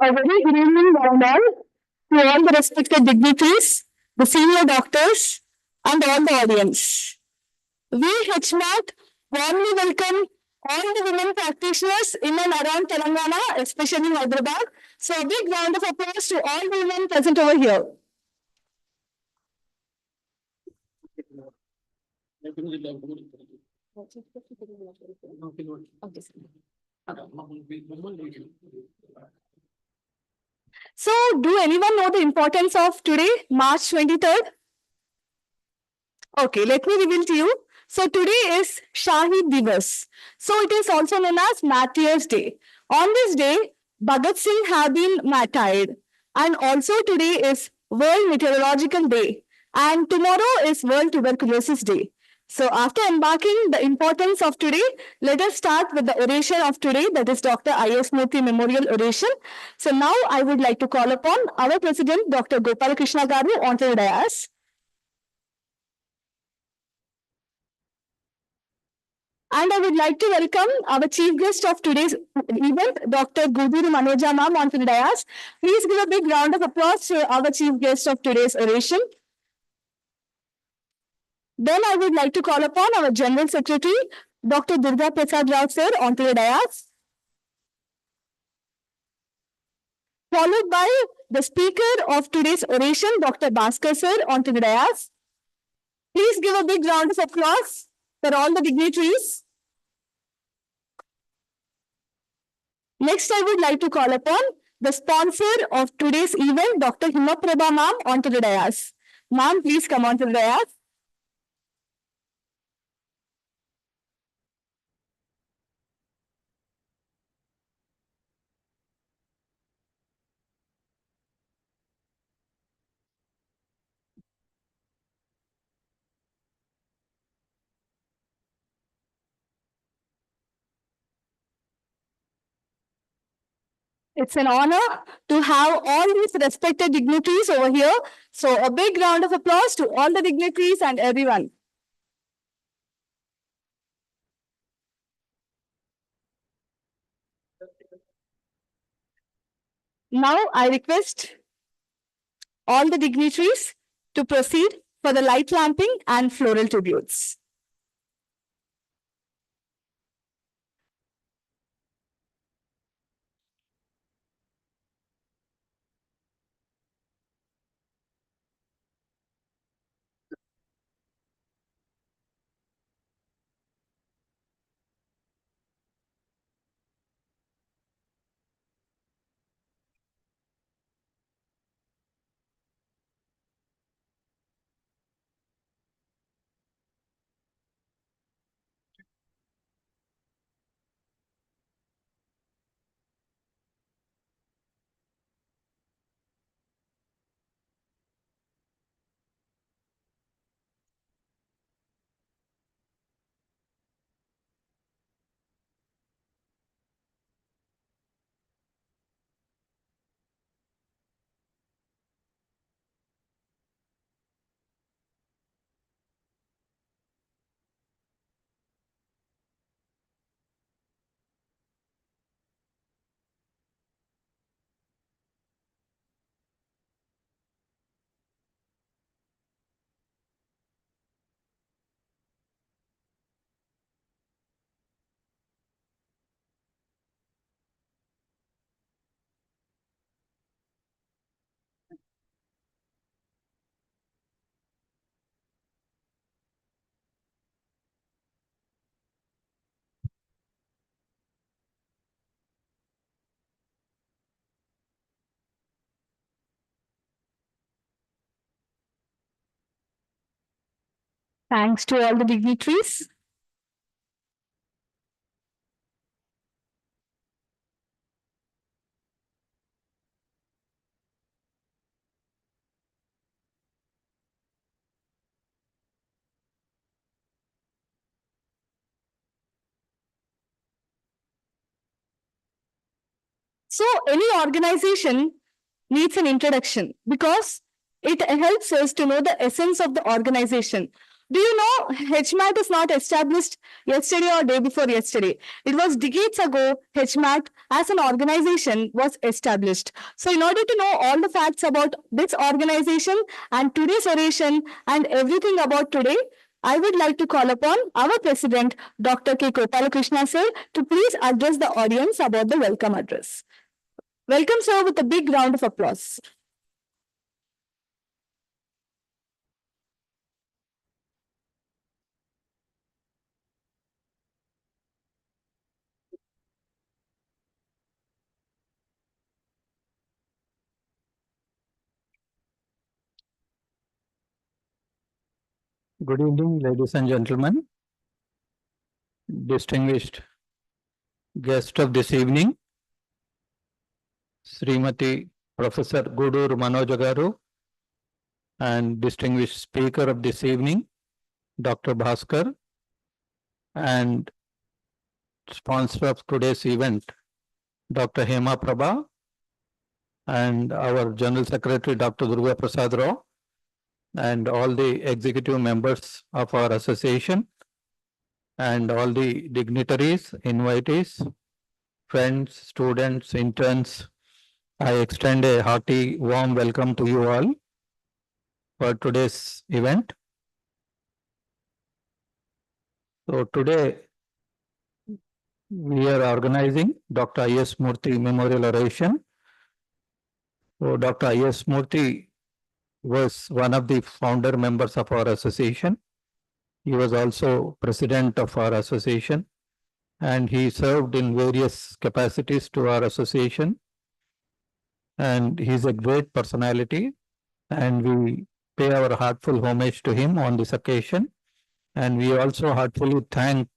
A very good evening, one and all, to all the respected dignitaries, the senior doctors, and all the audience. We, Hmat, warmly welcome all the women practitioners in and around Telangana, especially Hyderabad. So, a big round of applause to all the women present over here. So, do anyone know the importance of today, March 23rd? Okay, let me reveal to you. So today is Shahid Divas. So it is also known as Martyrs Day. On this day, Bhagat Singh have been martyred. And also today is World Meteorological Day. And tomorrow is World Tuberculosis Day. So after embarking the importance of today, let us start with the oration of today, that is Dr. I.S. Murthy Memorial Oration. So now I would like to call upon our President, Dr. Gopal Krishna Garu, onto the dais. And I would like to welcome our chief guest of today's event, Dr. Guduru Manoja ma'am, onto the dais. Please give a big round of applause to our chief guest of today's oration. Then I would like to call upon our General Secretary, Dr. Durga Prasad Rao sir, onto the dais. Followed by the speaker of today's oration, Dr. Bhaskar sir, onto the dais. Please give a big round of applause for all the dignitaries. Next, I would like to call upon the sponsor of today's event, Dr. Hmat ma'am, onto the dais. Ma'am, please come onto the dais. It's an honor to have all these respected dignitaries over here. So a big round of applause to all the dignitaries and everyone. Now I request all the dignitaries to proceed for the light lamping and floral tributes. Thanks to all the dignitaries. So any organization needs an introduction because it helps us to know the essence of the organization. Do you know Hmat is not established yesterday or day before yesterday? It was decades ago Hmat as an organization was established. So in order to know all the facts about this organization and today's oration and everything about today, I would like to call upon our president, Dr. K. Gopalakrishna sir, to please address the audience about the welcome address. Welcome, sir, with a big round of applause. Good evening, ladies and gentlemen. Distinguished guest of this evening, Srimati Professor Gudur Manoja Garu, and distinguished speaker of this evening, Dr. Bhaskar, and sponsor of today's event, Dr. Hema Prabha, and our General Secretary, Dr. Durga Prasad Rao, and all the executive members of our association, and all the dignitaries, invitees, friends, students, interns. I extend a hearty, warm welcome to you all for today's event. So today we are organizing Dr. I.S. Murthy Memorial Oration. So Dr. I.S. Murthy was one of the founder members of our association. He was also president of our association, and he served in various capacities to our association. And he's a great personality, and we pay our heartful homage to him on this occasion. And we also heartfully thank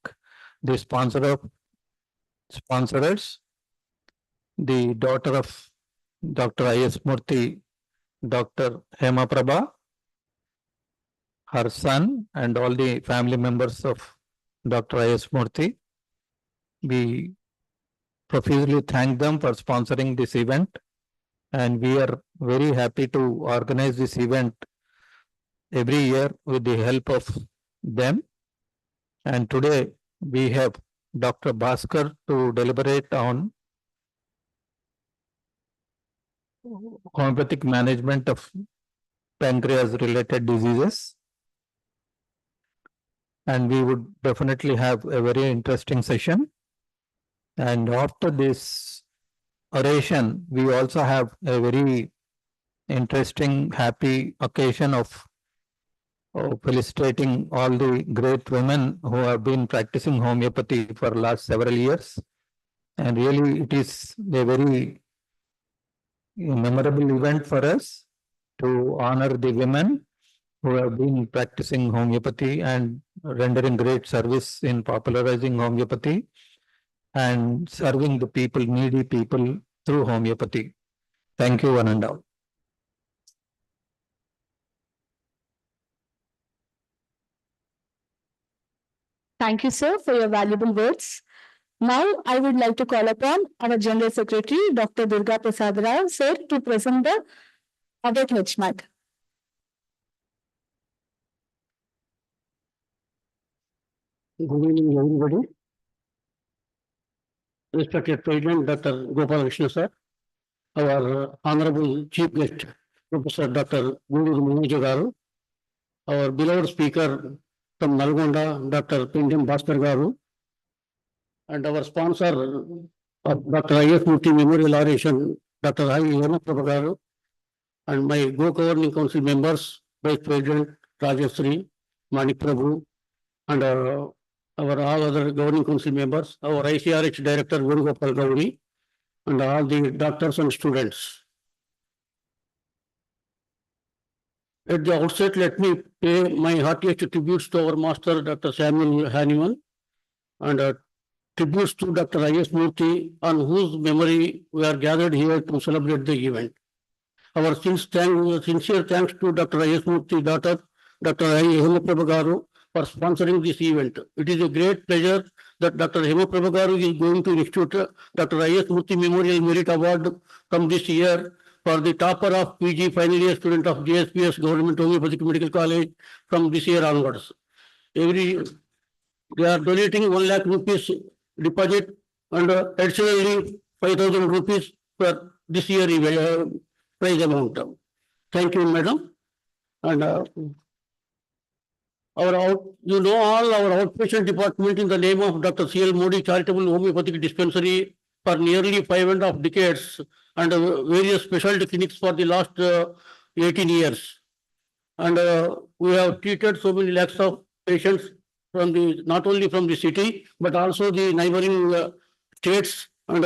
the sponsors, the daughter of Dr. I.S. Murthy, Dr. Hema Prabha, her son, and all the family members of Dr. I.S. Murthy. We profusely thank them for sponsoring this event, and we are very happy to organize this event every year with the help of them. And today we have Dr. Bhaskar to deliberate on homeopathic management of pancreas related diseases. And we would definitely have a very interesting session. And after this oration, we also have a very interesting, happy occasion of felicitating all the great women who have been practicing homeopathy for the last several years. And really, it is a very memorable event for us to honor the women who have been practicing homeopathy and rendering great service in popularizing homeopathy and serving the people, needy people through homeopathy. Thank you, one and all. Thank you, sir, for your valuable words. Now, I would like to call upon our General Secretary, Dr. Durga Prasad Rao, sir, to present the other Hmat. Good evening, everybody. Respected President Dr. Gopalakrishna sir, our Honorable Chief Guest Professor Dr. Gudur Manoja Garu, our beloved speaker from Nalgonda, Dr. Pindem Bhaskar Garu, and our sponsor of Dr. I.S. Murthy Memorial Oration, Dr. I. Hmat Garu, and my Governing Council members, Vice President Rajashree, Manik Prabhu, and our all other governing council members, our ICRH director Venugopal Gauri, and all the doctors and students. At the outset, let me pay my heartiest tributes to our master, Dr. Samuel Hahnemann, and tributes to Dr. I.S. Murthy, on whose memory we are gathered here to celebrate the event. Our sincere thanks to Dr. I.S. Murthy, daughter, Dr. I. Hema Prabha Garu, for sponsoring this event. It is a great pleasure that Dr. Hema Prabha Garu is going to institute Dr. I.S. Murthy Memorial Merit Award from this year for the topper of PG final year student of JSPS Government Homeopathic Medical College from this year onwards. they are donating 1 lakh rupees deposit and additionally 5,000 rupees for this year prize amount. Thank you, madam. And all our outpatient department in the name of Dr. C.L. Modi Charitable Homeopathic Dispensary for nearly 5.5 decades and various specialty clinics for the last 18 years. And we have treated so many lakhs of patients from not only from the city, but also the neighboring states and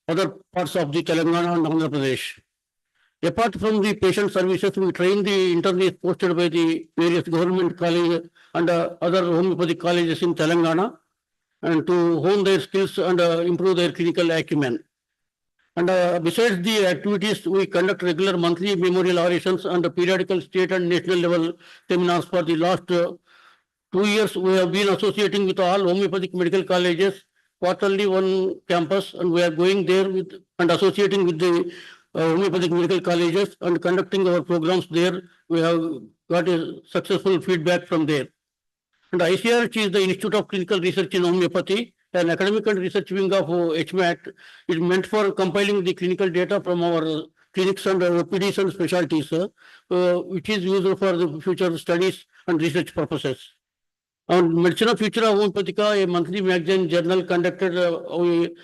other parts of the Telangana and Andhra Pradesh. Apart from the patient services, we train the internists posted by the various government colleges and other homeopathic colleges in Telangana and to hone their skills and improve their clinical acumen. And besides the activities, we conduct regular monthly memorial orations and periodical state and national level seminars for the last 2 years. We have been associating with all homeopathic medical colleges, quarterly one campus, and we are going there with and associating with the homeopathic medical colleges and conducting our programs there. We have got a successful feedback from there. And ICRH is the Institute of Clinical Research in Homeopathy, an academic and research wing of Hmat. Is meant for compiling the clinical data from our clinics and PDs and specialties, which is useful for the future studies and research purposes. On Medicina Futura Homeopathica, a monthly magazine journal conducted, we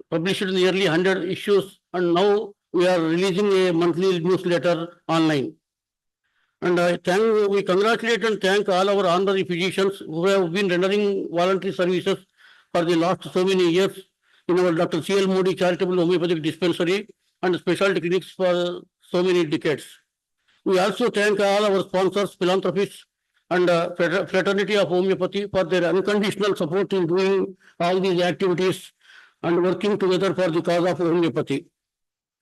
published nearly 100 issues, and now we are releasing a monthly newsletter online. And we congratulate and thank all our honorary physicians who have been rendering voluntary services for the last so many years in our Dr. C.L. Modi Charitable Homeopathic Dispensary and specialty clinics for so many decades. We also thank all our sponsors, philanthropists, and fraternity of homeopathy for their unconditional support in doing all these activities and working together for the cause of homeopathy.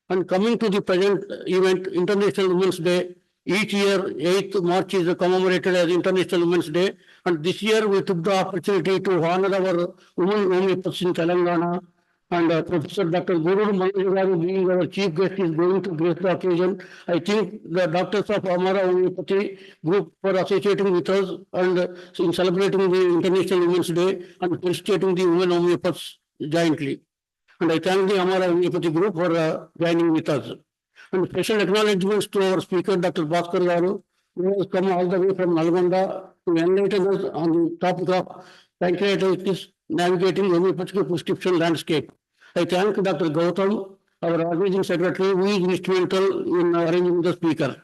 And coming to the present event, International Women's Day, each year, 8th March is commemorated as International Women's Day. And this year, we took the opportunity to honor our women homeopaths in Telangana. And Professor Dr. Guru Manojagaru, being our chief guest, is going to grace the occasion. I think the doctors of Amara Homeopathy Group for associating with us and in celebrating the International Women's Day and felicitating the women homeopaths jointly. And I thank the Amara Homeopathy Group for joining with us. And special acknowledgements to our speaker, Dr. Bhaskar Garu, who has come all the way from Nalgonda to enlighten us on the topic of pancreatitis, navigating homeopathic prescription landscape. I thank Dr. Gautam, our organizing secretary, who is instrumental in arranging the speaker.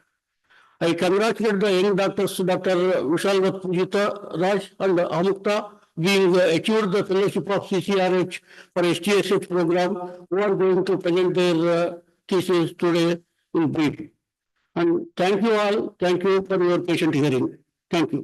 I congratulate the young doctors, Dr. Vishalvat Pujita Raj and Amukta, being achieved the fellowship of CCRH for STSH program, who are going to present their thesis today in brief. And thank you all. Thank you for your patient hearing. Thank you.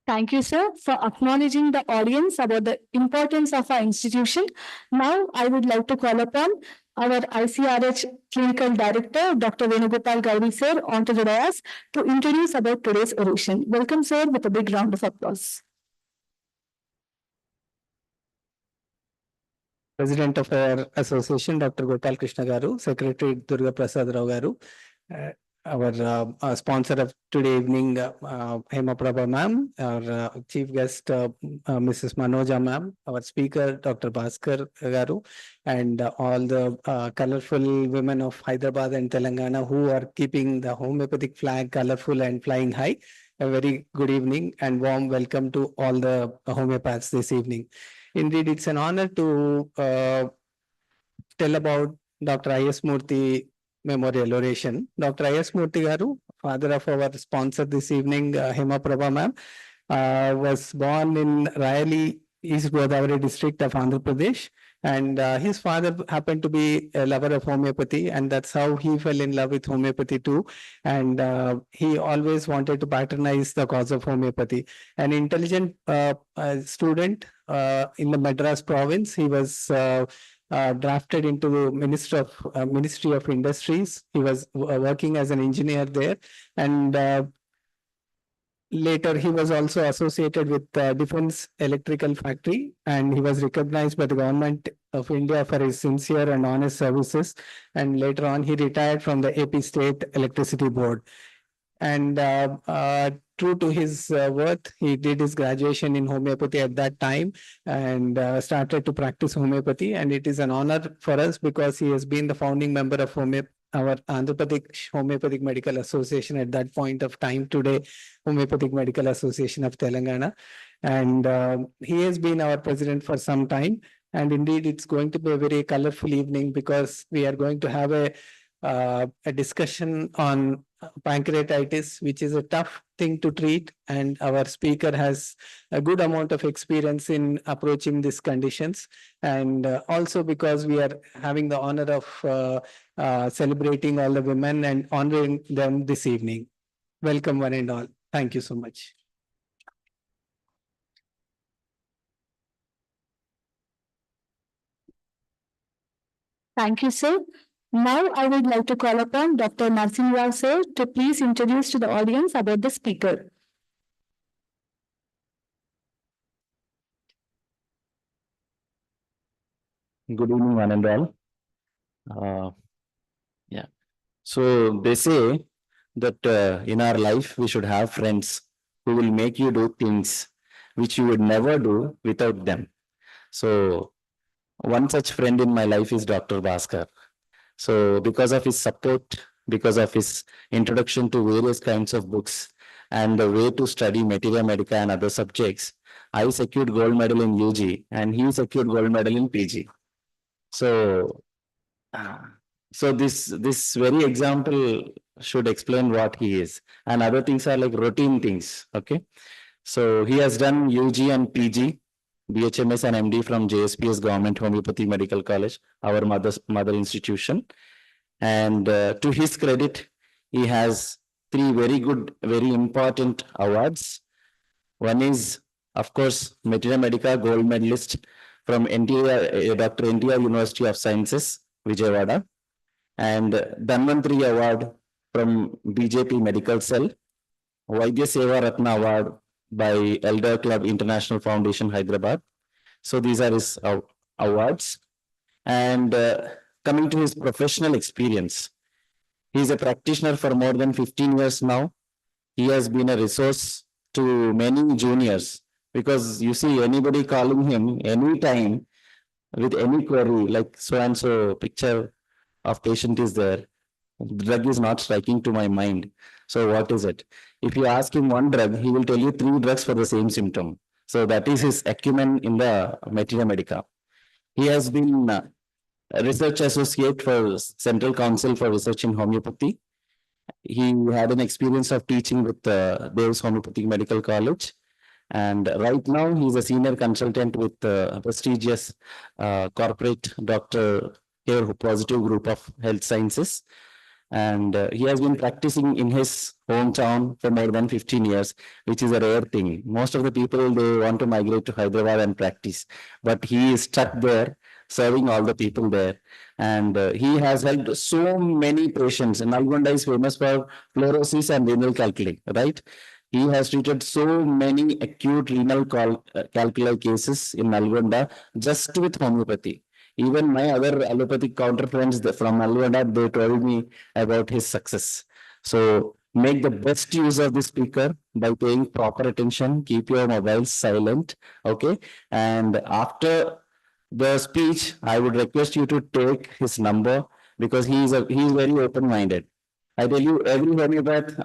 Thank you, sir, for acknowledging the audience about the importance of our institution. Now, I would like to call upon our ICRH Clinical Director, Dr. Venugopal Gauri, sir, onto the dais to introduce about today's oration. Welcome, sir, with a big round of applause. President of our association, Dr. Gopal Krishna Garu, Secretary Durga Prasad Rao Garu, our sponsor of today evening, Hema Prabha ma'am, our chief guest, Mrs. Manoja ma'am, our speaker, Dr. Bhaskar Garu, and all the colorful women of Hyderabad and Telangana who are keeping the homeopathic flag colorful and flying high. A very good evening and warm welcome to all the homeopaths this evening. Indeed, it's an honor to tell about Dr. I.S. Murthy Memorial Oration. Dr. I.S. Murthy Garu, father of our sponsor this evening, Hema Prabha ma'am, was born in Rayali, East Godavari district of Andhra Pradesh. And his father happened to be a lover of homeopathy, and that's how he fell in love with homeopathy too. And he always wanted to patronize the cause of homeopathy. An intelligent student in the Madras province, he was drafted into the Ministry of Industries. He was working as an engineer there, and later he was also associated with Defense Electrical Factory, and he was recognized by the government of India for his sincere and honest services. And later on, he retired from the AP State Electricity Board. And true to his worth, he did his graduation in homeopathy at that time and started to practice homeopathy. And it is an honor for us because he has been the founding member of our Andhra Pradesh Homeopathic Medical Association at that point of time. Today, Homeopathic Medical Association of Telangana. And he has been our president for some time. And indeed, it's going to be a very colorful evening because we are going to have a discussion on pancreatitis, which is a tough thing to treat. And our speaker has a good amount of experience in approaching these conditions. And also because we are having the honor of celebrating all the women and honoring them this evening. Welcome, one and all. Thank you so much. Thank you, sir. Now I would like to call upon Dr. Narsimha Rao sir to please introduce to the audience about the speaker. Good evening, one and all. Yeah. So they say that in our life we should have friends who will make you do things which you would never do without them. So one such friend in my life is Dr. Bhaskar. So because of his support, because of his introduction to various kinds of books and the way to study materia medica and other subjects, I secured gold medal in UG and he secured gold medal in PG. So, so this very example should explain what he is, and other things are like routine things. Okay, so he has done UG and PG, BHMS and MD from JSPS Government Homeopathy Medical College, our mother institution, and to his credit, he has three very good, very important awards. One is, of course, Materia Medica Gold Medalist from NTR, Dr. NTR University of Sciences, Vijayawada, and Dhanvantri Award from BJP Medical Cell, Vaidya Seva Ratna Award by Elder Club International Foundation, Hyderabad. So these are his awards. And coming to his professional experience, he is a practitioner for more than 15 years now. He has been a resource to many juniors because you see anybody calling him anytime with any query like so and so picture of patient is there, the drug is not striking to my mind, so what is it? If you ask him one drug, he will tell you three drugs for the same symptom. So that is his acumen in the materia medica. He has been a research associate for Central Council for Research in Homeopathy. He had an experience of teaching with Dave's Homeopathic Medical College. And right now, he's a senior consultant with prestigious corporate Dr. Care Positive Group of Health Sciences. And he has been practicing in his hometown for more than 15 years, which is a rare thing. Most of the people, they want to migrate to Hyderabad and practice, but he is stuck there, serving all the people there. And he has helped so many patients. And Nalgonda is famous for fluorosis and renal calculi, right? He has treated so many acute renal calculi cases in Nalgonda just with homeopathy. Even my other allopathic counter friends from Nalgonda, they told me about his success. So make the best use of the speaker by paying proper attention. Keep your mobiles silent. Okay. And after the speech, I would request you to take his number because he is very open-minded. I tell you, every homeopath,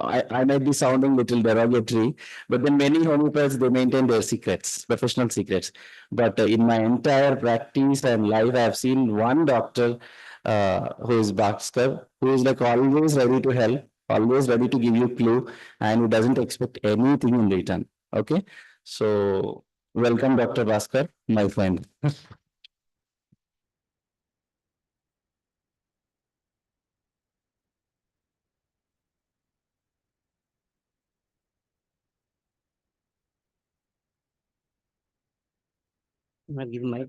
I might be sounding a little derogatory, but then many homeopaths, they maintain their secrets, professional secrets. But in my entire practice and life, I have seen one doctor who is Bhaskar, who is like always ready to help, always ready to give you clue, and who doesn't expect anything in return. Okay. So welcome, Dr. Bhaskar, my friend. Give my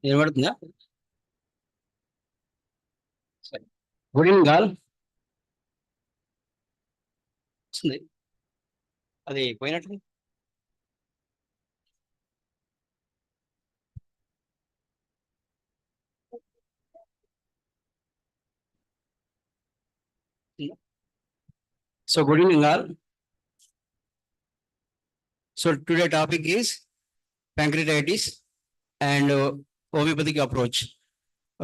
వినబడుతుందా? Good evening all. వస్తుంది అది పోయినట్టు. So good evening all. So today topic is pancreatitis and homeopathic approach.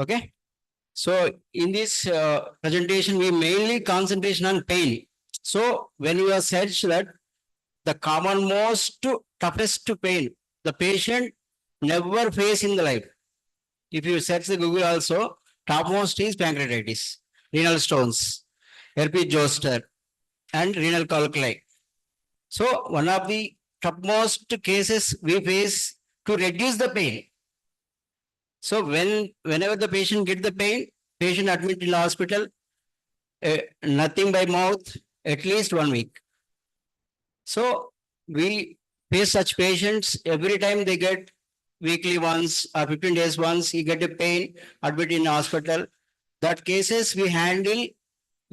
Okay. So in this presentation, we mainly concentration on pain. So when you are searched that the commonmost toughest pain the patient never face in the life. If you search the Google also, topmost is pancreatitis, renal stones, herpes zoster, and renal calculi. So one of the topmost cases we face to reduce the pain. So whenever the patient get the pain, patient admit in the hospital, nothing by mouth, at least 1 week. So we face such patients every time they get weekly once or 15 days once, he get a pain, admit in the hospital. That cases we handle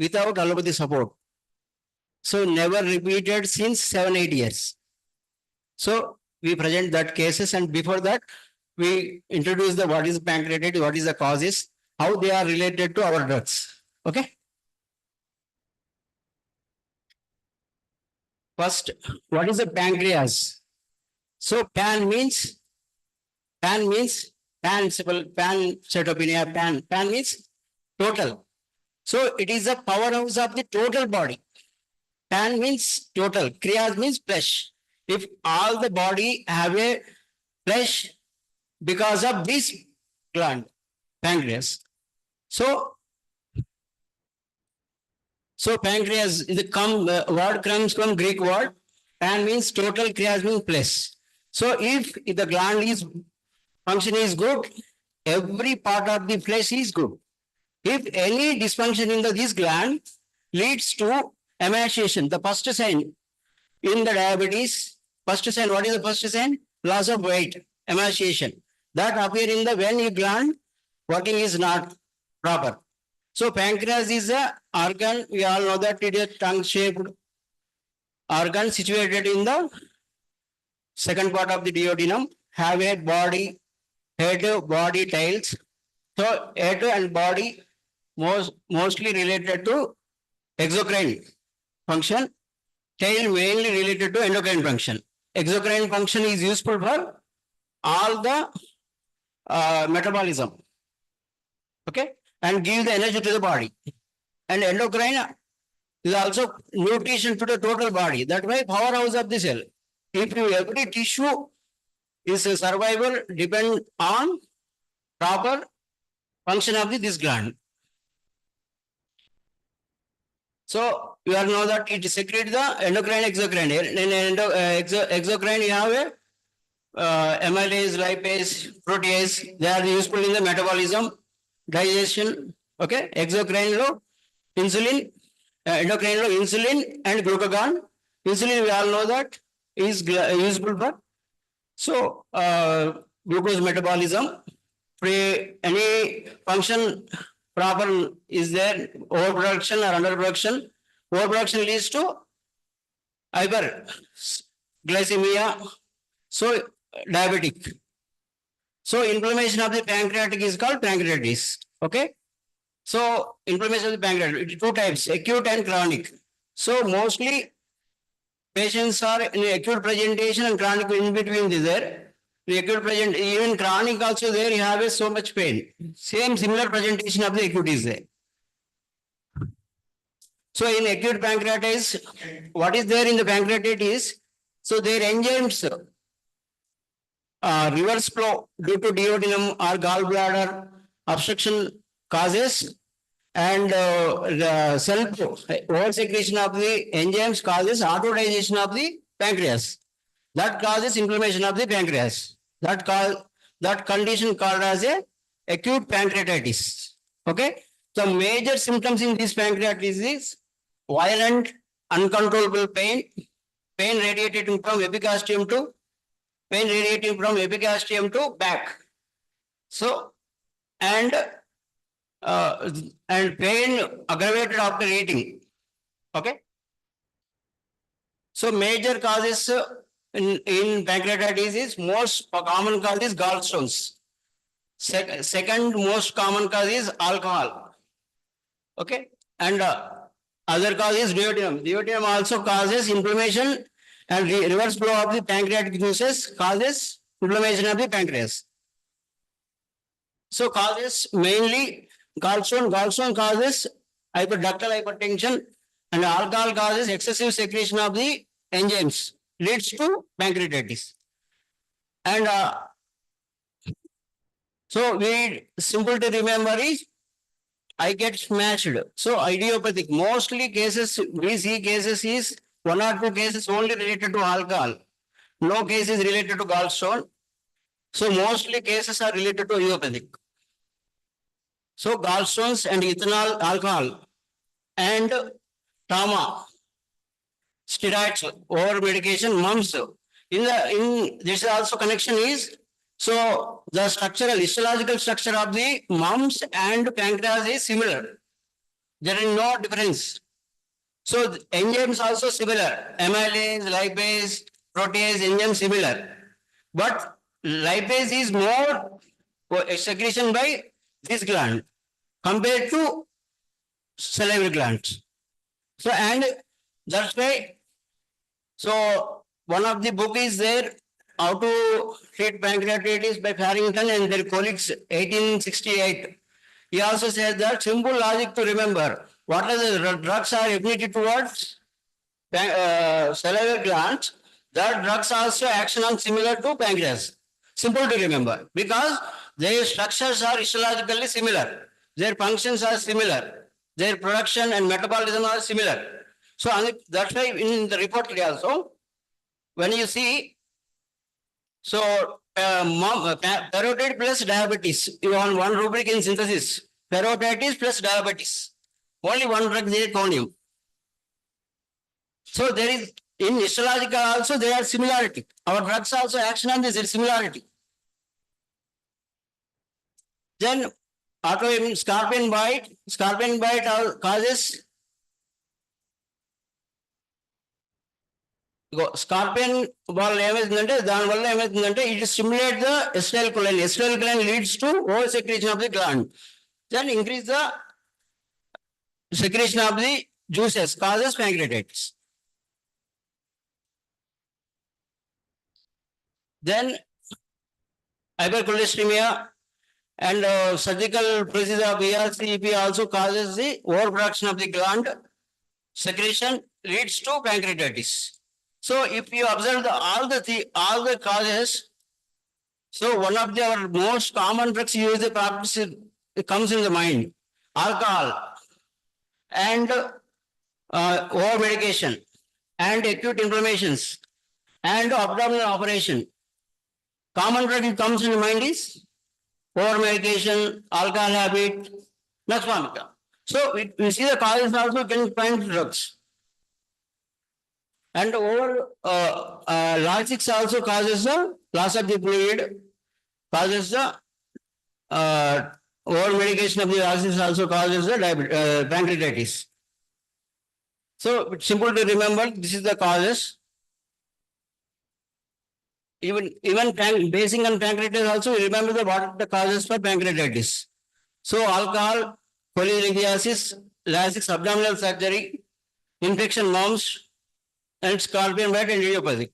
without allopathy support. So never repeated since 7-8 years. So we present that cases, and before that we introduce the what is pancreatitis, what is the causes, how they are related to our drugs. Okay. First, what is the pancreas? So pan means pancytopenia, pan means total. So it is the powerhouse of the total body. Pan means total, krias means flesh. If all the body have a flesh because of this gland, pancreas. So pancreas is the word comes from Greek word. Pan means total, krias means flesh. So if the gland is function is good, every part of the flesh is good. If any dysfunction in this gland leads to emaciation, the first sign in the diabetes, first sign, what is the first sign? Loss of weight, emaciation. That appear in the when your gland working is not proper. So pancreas is a organ, we all know that it is a tongue-shaped organ situated in the second part of the duodenum, have a body, head, body, tails. So head and body mostly related to exocrine function, tail mainly related to endocrine function. Exocrine function is useful for all the metabolism, okay, and give the energy to the body. And endocrine is also nutrition to the total body. That's why powerhouse of the cell. If you every tissue is a survival depend on proper function of this gland. So you all know that it secretes the endocrine, exocrine. In exocrine you have a amylase, lipase, protease. They are useful in the metabolism, digestion. Okay, exocrine lo insulin, endocrine lo insulin and glucagon. Insulin we all know that is useful for glucose metabolism. Any function proper is there, overproduction or underproduction. Overproduction leads to hyperglycemia, so diabetic. So inflammation of the pancreatic is called pancreatitis. Okay. So inflammation of the pancreatic, two types, acute and chronic. So mostly patients are in acute presentation and chronic in between is there. The acute present, even chronic also there, you have so much pain. Similar presentation of the acute is there. So in acute pancreatitis, what is there in the pancreatitis? So their enzymes reverse flow due to duodenum or gallbladder obstruction causes, and the self over secretion of the enzymes causes autodigestion of the pancreas. That causes inflammation of the pancreas. That condition called as a acute pancreatitis. Okay. The major symptoms in this pancreatitis is violent, uncontrollable pain, pain radiating from epigastrium to back. So and pain aggravated after eating. Okay. So major causes in pancreatitis is most common cause is gallstones. Second most common cause is alcohol. Okay. And other cause is duodenum. Duodenum also causes inflammation, and reverse flow of the pancreatic juices causes inflammation of the pancreas. So causes mainly gallstone. Gallstone causes ductal hypertension, and alcohol causes excessive secretion of the enzymes, leads to pancreatitis. And so we simple to remember is I get smashed. So idiopathic, mostly cases we see cases is 1 or 2 cases only related to alcohol. No cases related to gallstone. So mostly cases are related to idiopathic. So gallstones and ethanol, alcohol, and trauma, steroids, over medication, mumps. In this also connection is, so the structural histological structure of the mumps and pancreas is similar. There is no difference. So the enzymes also similar, amylase, lipase, protease, enzyme similar. But lipase is more secretion by this gland compared to salivary glands. So and that's why, so one of the book is there, how to treat pancreatitis by Farrington and their colleagues, 1868. He also says that simple logic to remember, what are the drugs are affinity towards salivary glands, that drugs also action on similar to pancreas. Simple to remember because their structures are histologically similar, their functions are similar, their production and metabolism are similar. So that's why in the report also, when you see, so parotid plus diabetes, you want one rubric in synthesis, parotitis plus diabetes, only one drug there, conium. So there is, in histological also there are similarity. Our drugs also action on this similarity. Then autoimmune scorpion bite causes scorpion వల్ల ఏమవుతుందంటే దానివల్ల ఏమవుతుందంటే it stimulate the acetylcholine. Acetylcholine leads to over secretion of the gland, then increase the secretion of the juices, causes pancreatitis. Then hypercholesteremia and surgical procedure of ERCP also causes the overproduction of the gland secretion, leads to pancreatitis. So if you observe all the causes, so one of our most common drugs used in practice, it comes in the mind, alcohol and over medication and acute inflammations and abdominal operation. Common drug that comes in the mind is over medication, alcohol habit, Naxvamika. So we see the causes also can find drugs. And over logistics also causes the loss of the fluid, causes the over medication of the logistics also causes the pancreatitis. So it's simple to remember, this is the causes. Even basing on pancreatitis also, remember what are the causes for pancreatitis. So alcohol, polylithiasis, lasix, abdominal surgery, infection, mumps, and scorpion bite and idiopathic.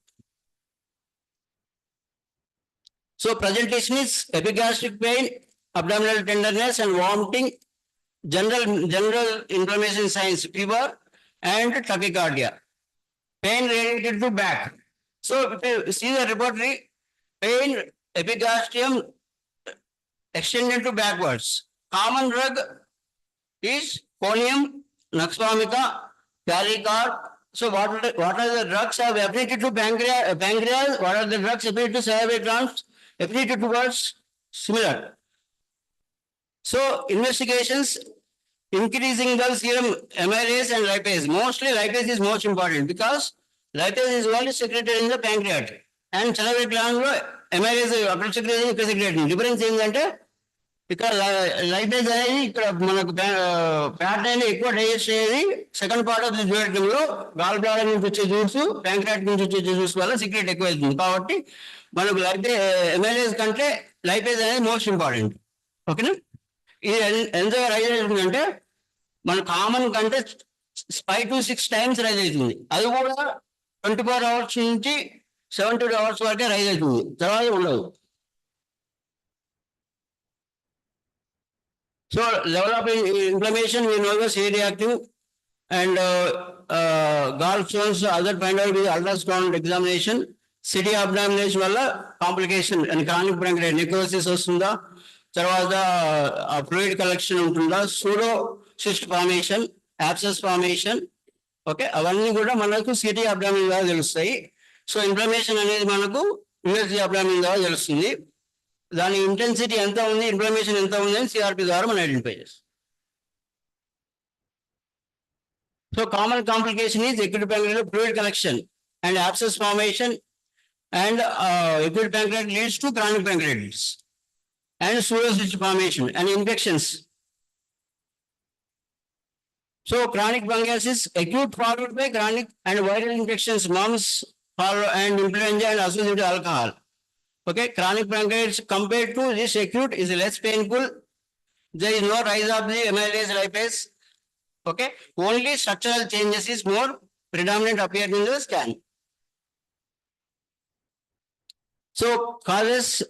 So presentation is epigastric pain, abdominal tenderness and vomiting, general inflammation signs, fever and tachycardia. Pain related to back. So if you see the repertory, pain, epigastrium extended to backwards. Common drug is conium, Naxvamika, Calicar. So what are the drugs have affinity to pancreas? What are the drugs affinity to salivary glands? Affinity towards similar. So investigations, increasing the serum amylase and lipase. Mostly lipase is most important because lipase is only secreted in the pancreas and salivary gland amylase అక్కడ secreted ఇక్కడ secreted. Difference ఏంటంటే ఇక్కడ lipase అనేది ఇక్కడ మనకు fat అనేది ఎక్కువ digest అయ్యేది సెకండ్ పార్ట్ ఆఫ్ ది డ్యూరేటమ్ లో, గాల్ బ్లాడర్ నుంచి వచ్చే జ్యూస్, ప్యాంక్రియాటిక్ నుంచి వచ్చే జ్యూస్ వల్ల సీక్రెట్ ఎక్కువ అవుతుంది. కాబట్టి మనకు ఎమ్ఎల్ఏస్ కంటే లైపేజ్ అనేది మోస్ట్ ఇంపార్టెంట్. ఓకేనా? ఇది ఎంత రైజ్ అవుతుందంటే మన కామన్ కంటే 5 to 6 times రైజ్ అవుతుంది. అది కూడా 24 hours నుంచి 72 hours వరకే రైజ్ అవుతుంది, తర్వాత ఉండదు. So level of inflammation we know is C-reactive and gallstones other find out with ultrasound examination. City abdomination వల్ల complication and chronic pancreatitis necrosis వస్తుందా, తర్వాత ఫ్లూయిడ్ కలెక్షన్ ఉంటుందా, pseudo cyst formation, abscess formation, okay, అవన్నీ కూడా మనకు city abdomen ద్వారా తెలుస్తాయి. So inflammation అనేది మనకు యూఎస్జీ అబ్డామిన్ ద్వారా తెలుస్తుంది. దాని ఇంటెన్సిటీ ఎంత ఉంది, ఇన్ఫ్లమేషన్ ఎంత ఉంది అని సిఆర్పి ద్వారా మనం ఐడెంటిఫై చేస్తాం. So common complication is acute pancreatitis fluid collection and abscess formation and acute pancreatitis leads to chronic pancreatitis and pseudocyst formation and infections. So chronic bronchitis, acute followed by chronic and viral infections, mumps, follow and influenza and associated alcohol. Okay, chronic bronchitis compared to this acute is less painful. There is no rise of the amylase lipase. Okay, only structural changes is more predominant appear in the scan. So causes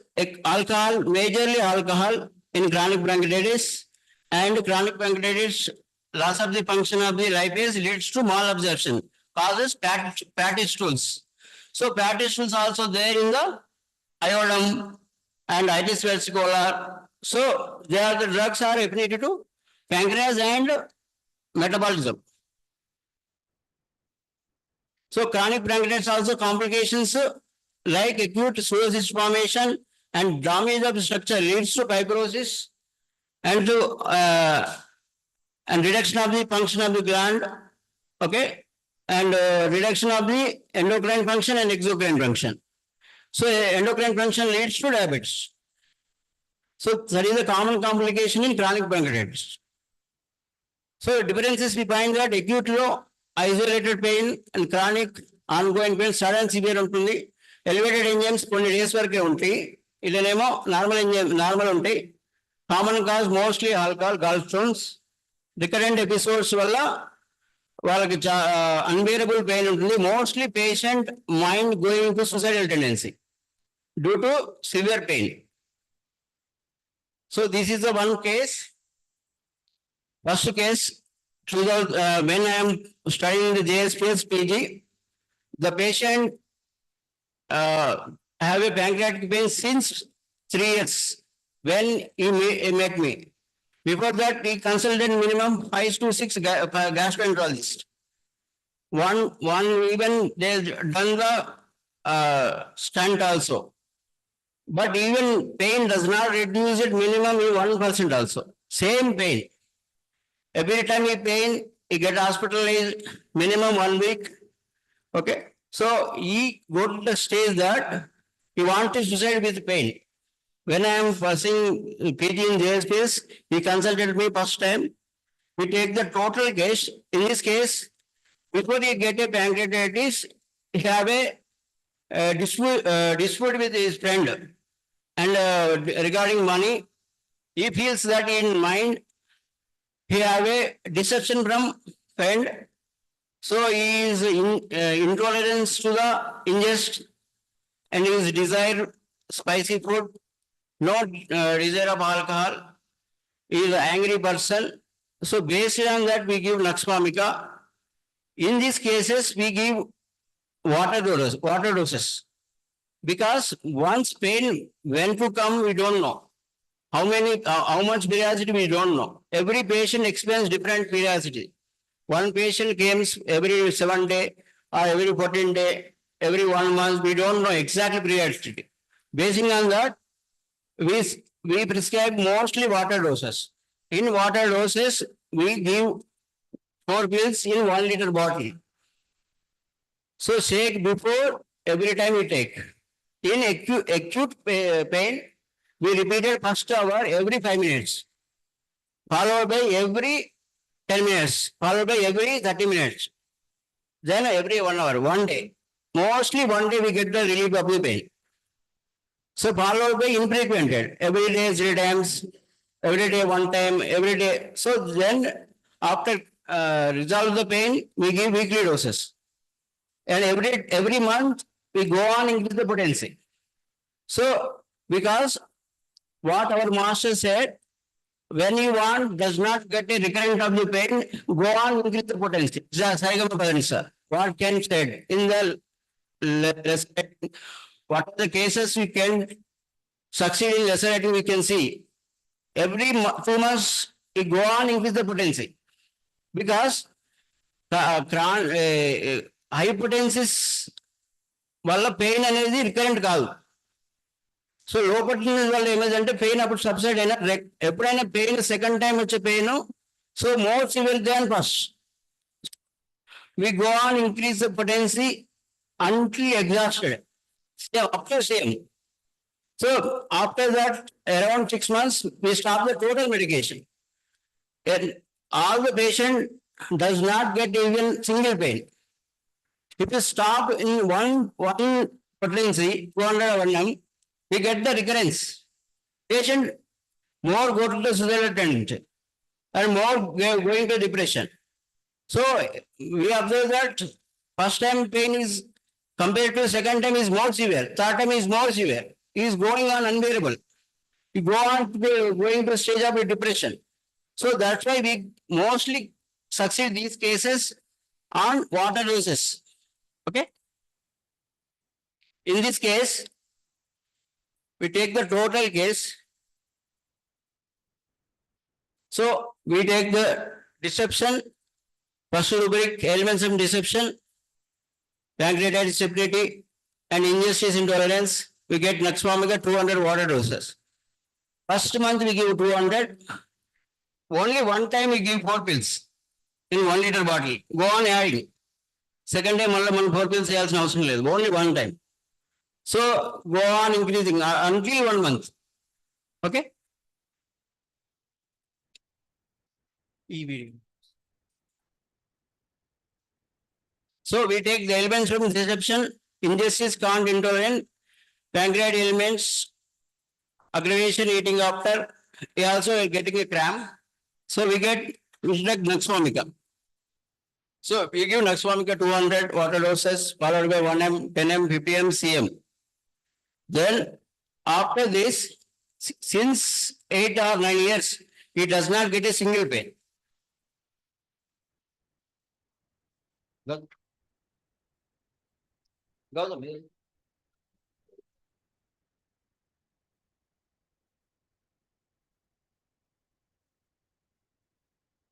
alcohol, majorly alcohol in chronic bronchitis, and chronic bronchitis, loss of the function of the lipase leads to malabsorption, causes fatty stools. So fatty stools also there in the iodum and itis versicolor. So they are the drugs are affiliated to pancreas and metabolism. So chronic bronchitis also complications like acute cirrhosis formation and damage of the structure leads to fibrosis and to and reduction of the function of the gland, okay, and reduction of the endocrine function and exocrine function. So endocrine function leads to diabetes. So that is a common complication in chronic bronchitis. So differences we find that acute low isolated pain and chronic ongoing pain sudden severe ఉంటుంది. Elevated enzymes కొన్ని days వరకే ఉంటాయి. ఇదేనేమో normal ఉంటాయి. Common cause mostly alcohol, gallstones. Recurrent episodes వల్ల వాళ్ళకి unbearable pain ఉంటుంది. Mostly patient mind going to suicidal tendency due to severe pain. So this is the one case. First case, when I am studying the JSPS PG, the patient have a pancreatic pain since 3 years when he met me. Before that, he consulted minimum 5 to 6 gastroenterologists. One even they done the stunt also. But even pain does not reduce it minimum in 1% also. Same pain. Every time he pain, he get hospitalized minimum 1 week. Okay. So he go to the stage that he wants to suicide with pain. When I am passing PG in JSPS, he consulted me first time. We take the total case. In this case, before he get a pancreatitis, he have a dispute with his friend. And regarding money, he feels that in mind, he have a deception from friend. So he is intolerance to the ingest and his desire spicy food, no desire of alcohol. He is an angry person. So based on that, we give Naxpamica. In these cases, we give water doses. Because once pain when to come, we don't know. How much periodicity we don't know. Every patient experiences different periodicity. One patient comes every 7 days or every 14 days, every 1 month. We don't know exactly periodicity. Basing on that, we prescribe mostly water doses. In water doses, we give 4 pills in 1 liter bottle. So shake before every time we take. In acute pain, we repeated first hour every 5 minutes, followed by every 10 minutes, followed by every 30 minutes. Then every 1 hour, 1 day. Mostly 1 day we get the relief of the pain. So followed by infrequented, every day 3 times, every day 1 time, every day. So then after resolve the pain, we give weekly doses. And every month we go on increase the potency. So because what our master said, when you want does not get a recurrent of the pain, go on increase the potency. What Ken said in the what are the cases we can succeed in lesser writing, we can see. Every 2 months we go on increase the potency. Because hypotensis వల్ల pain అనేది recurrent కాదు. So లోపటి వల్ల ఏమైందంటే pain అప్పుడు subside అయినా ఎప్పుడైనా pain second time వచ్చే pain so more severe than first. We go on increase the potency until exhausted. Up to same. So after that around 6 months we stop the total medication. And all the patient does not get even single pain. If you stop in one potency, 200 mm, we get the recurrence. Patient more go to the suicidal tendency and more going to depression. So we observe that first time pain is compared to second time is more severe, third time is more severe. He is going on unbearable. You go on to going to stage of depression. So that's why we mostly succeed these cases on water doses. Okay. In this case, we take the total case. So we take the deception, first rubric, elements of deception, pancreatitis stability, and injustice intolerance. We get next omega 200 water doses. First month we give 200. Only one time we give 4 pills in 1 liter bottle. Go on adding. Second time, 4 pills only one time. So go on increasing until 1 month. Okay. So we take the elements from deception, injustice, can't intolerant, pancreatic elements, aggravation, eating after. We also getting a cramp. So we get Naxomica. So we give Naxomica 200 water doses followed by 1 m, 10 m, 50 m, cm. Then after this, since 8 or 9 years, he does not get a single pain.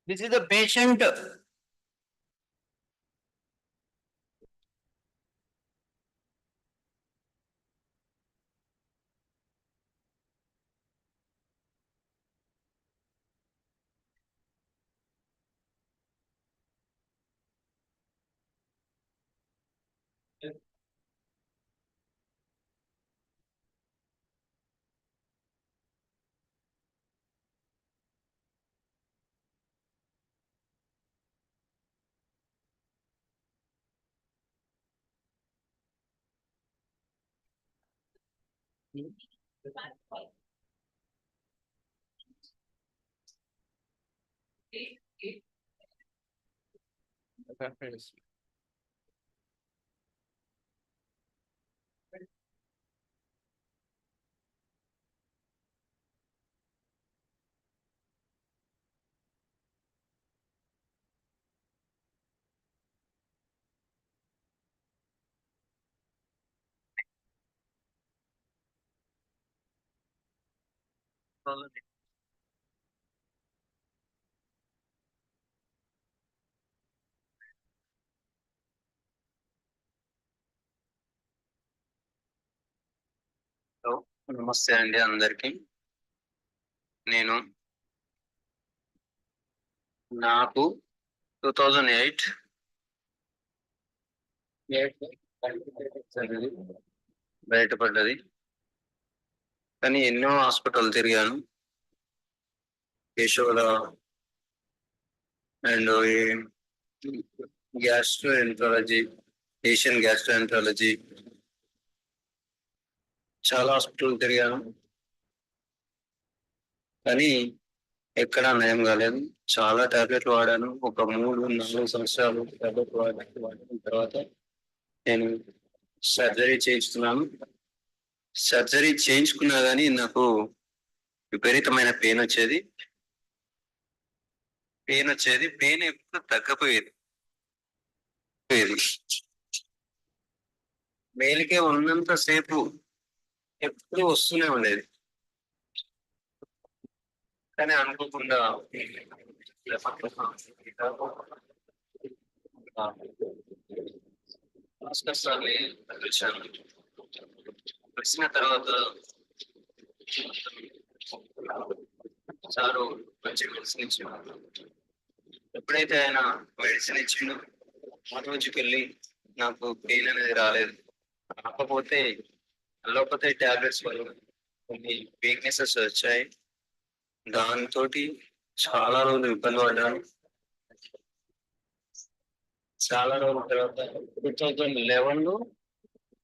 This is the patient. నమస్తే అండి అందరికి. నాకు 2008 బయటపడ్డది. కానీ ఎన్నో hospital తిరిగాను. Yashoda and gastroenterology, Asian gastroenterology, చాలా hospital తిరిగాను. కానీ ఎక్కడా నయం కాలేదు. చాలా టాబ్లెట్లు వాడాను. ఒక 3-4 సంవత్సరాలు టాబ్లెట్ వాడిన తర్వాత నేను సర్జరీ చేయించుకున్నాను. సర్జరీ చేయించుకున్నా కానీ నాకు విపరీతమైన పెయిన్ వచ్చేది. పెయిన్ ఎప్పుడు తగ్గపోయేది. మేలుకే ఉన్నంత సేపు ఎప్పుడు వస్తూనే ఉండేది. కానీ అనుకోకుండా భాస్కర్ సార్ని వచ్చాను. వచ్చిన తర్వాత సారు మంచి మెడిసిన్ ఇచ్చాడు. ఎప్పుడైతే ఆయన మెడిసిన్ ఇచ్చిండు ఆ రోజుకి వెళ్ళి నాకు పెయిన్ అనేది రాలేదు. కాకపోతే అలోపతి టాబ్లెట్స్ వల్ల కొన్ని వీక్నెసెస్ వచ్చాయి. దాంతో చాలా రోజులు ఇబ్బంది పడ్డాను. చాలా రోజుల తర్వాత 2011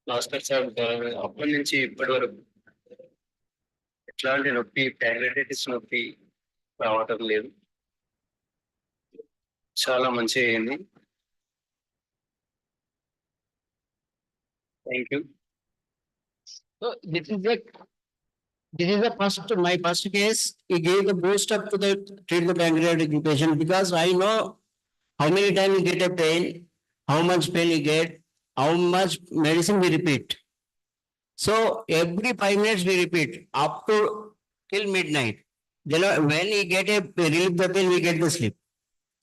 భాస్కర్ సార్ అప్పటి నుంచి ఇప్పటి వరకు ఎట్లాంటి నొప్పి ప్యాంక్రియాటిస్ నొప్పి రావటం లేదు. చాలా మంచిగా అయింది. Thank you. So this is the my first case. He gave the boost up to the treat the pancreatic patient because I know how many times you get a pain, how much pain you get, how much medicine we repeat. So every 5 minutes we repeat up to till midnight. Then when we get a relief the pain, we get the sleep.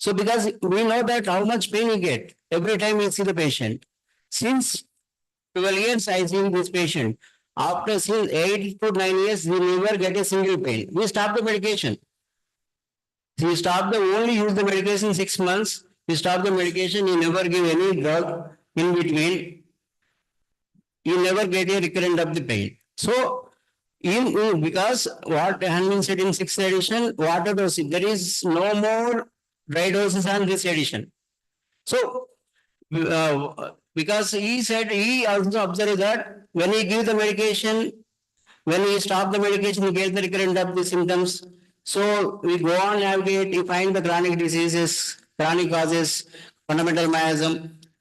So because we know that how much pain we get every time we see the patient. Since 12 years I see this patient. After seeing 8 to 9 years, we never get a single pain. We stop the medication. We stop the only use the medication 6 months. We stop the medication. You never give any drug in between. You never get a recurrent of the pain. So, because what has been said in 6th edition, water dose, there is no more dry doses on this edition. So, because he said, he also observed that when he give the medication, when we stop the medication, we get the recurrent of the symptoms. So we go on navigate, we find the chronic diseases, chronic causes, fundamental miasm.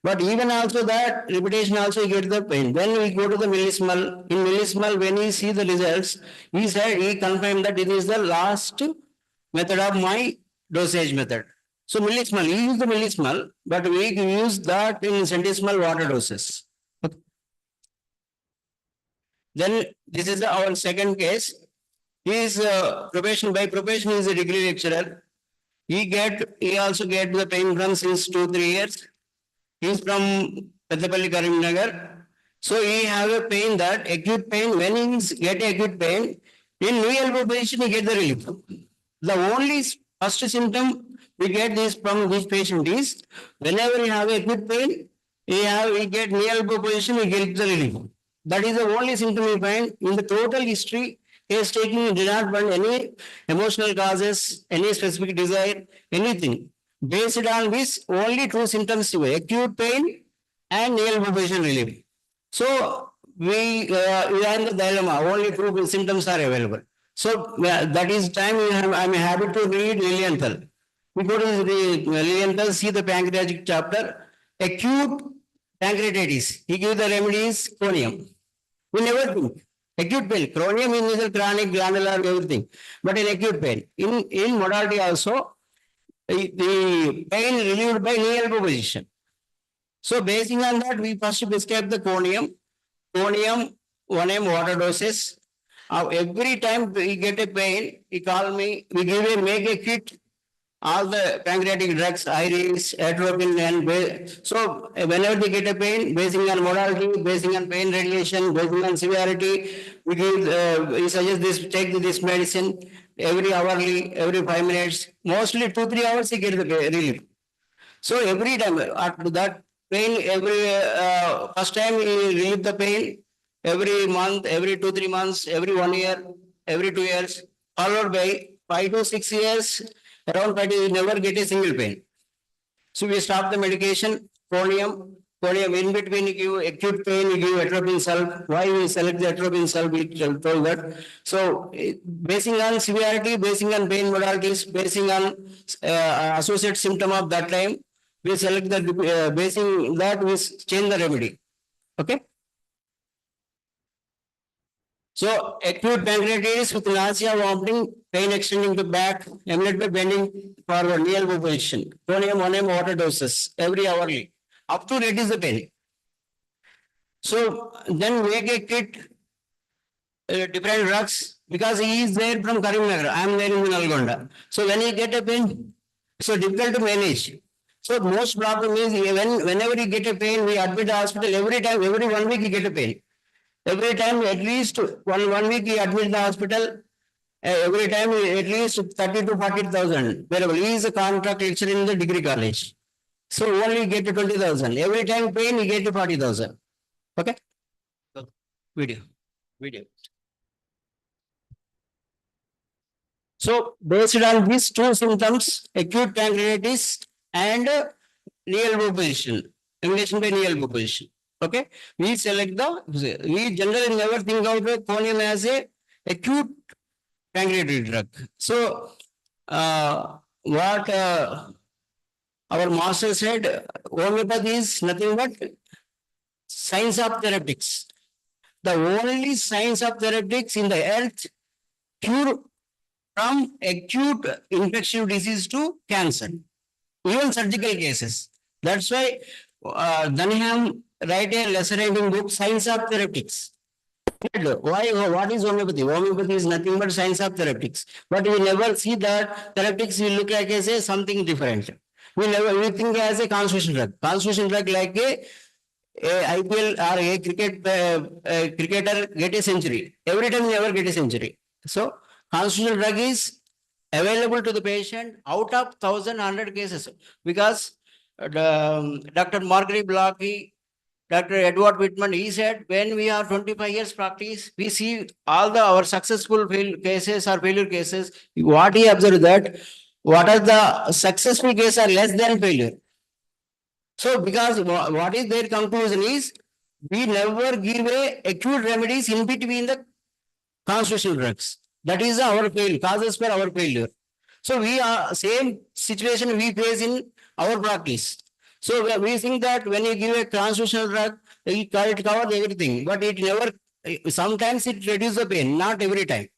But even also that repetition also get the pain. When we go to the millismal, in millismal, when we see the results, he said, he confirmed that it is the last method of my dosage method. So millismal, he used the millismal, but we use that in centesimal water doses. Then this is our second case. He is profession by profession. He is a degree lecturer. He also get the pain from since 2-3 years. He is from Peddapalli Karimnagar. So he have a pain that acute pain. When he get acute pain, in knee elbow position he get the relief. The only first symptom we get this from this patient is whenever he have acute pain, he get knee elbow position, he get the relief. That is the only symptom we find in the total history. He is taking, did not find any emotional causes, any specific desire, anything. Based on this, only two symptoms, acute pain and knee elbow position relief. So we are in the dilemma. Only two symptoms are available. So that is time I'm happy to read Lilienthal. We go to the Lilienthal, see the pancreatic chapter. Acute pancreatitis. He gives the remedies chronium. We never think. Acute pain. Chronium is a chronic, glandular, everything. But in acute pain, in modality also, the pain relieved by knee elbow position. So basing on that, we first prescribe the chronium. Chronium, 1 m water doses. Every time we get a pain, he call me, we make a kit, all the pancreatic drugs, iris, atropine, and so whenever they get a pain, basing on modality, basing on pain radiation, basing on severity, we suggest this, take this medicine every hourly, every 5 minutes, mostly 2-3 hours he get the relief. So every time after that pain, first time he relieve the pain, every month, every 2-3 months, every 1 year, every 2 years, followed by 5 to 6 years, around 5 years, never get a single pain. So we stop the medication, chronium, in between you give acute pain, you give atropine sulf. Why we select the atropine sulf, we told that. So basing on severity, basing on pain modalities, basing on associated symptom of that time, we select the basing that we change the remedy. Okay. So acute pancreatitis with nausea, vomiting, pain extending to back, emulated by bending forward, knee elbow position. Chronium 1 m water doses every hourly, up to reduce the pain. So then make a kit, different drugs, because he is there from Karimnagar. I am there in Nalgonda. So when he get a pain, so difficult to manage. So most problem is whenever you get a pain, we admit the hospital every time, every 1 week you get a pain. Every time at least one week he admit the hospital. Every time at least 30 to 40,000. Wherever he is a contract lecturer in the degree college. So only get to 20,000. Every time pain he get to 40,000. Okay. Video. So based on these two symptoms, acute pancreatitis and knee elbow position, emulation by knee elbow position. Okay, we select we generally never think of the conium as a acute pancreatic drug. So, what our master said, homeopathy is nothing but science of therapeutics. The only science of therapeutics in the earth cure from acute infectious disease to cancer, even surgical cases. That's why Dunham write a lesser writing book, Science of Therapeutics. Why? What is homeopathy? Homeopathy is nothing but science of therapeutics. But we never see that therapeutics we look like as a something different. We think as a constitution drug. Constitution drug like a IPL or a cricketer get a century. Every time they never get a century. So constitutional drug is available to the patient out of 1,100 cases because Dr. Margaret Blocky, Dr. Edward Whitman, he said, when we are 25 years practice, we see all our successful cases or failure cases. What he observed that, what are the successful cases are less than failure. So because what is their conclusion is, we never give a acute remedies in between the constitutional drugs. That is our failure, causes for our failure. So we are same situation we face in our practice. So we think that when you give a constitutional drug, it covers everything, but it never, sometimes it reduces the pain, not every time.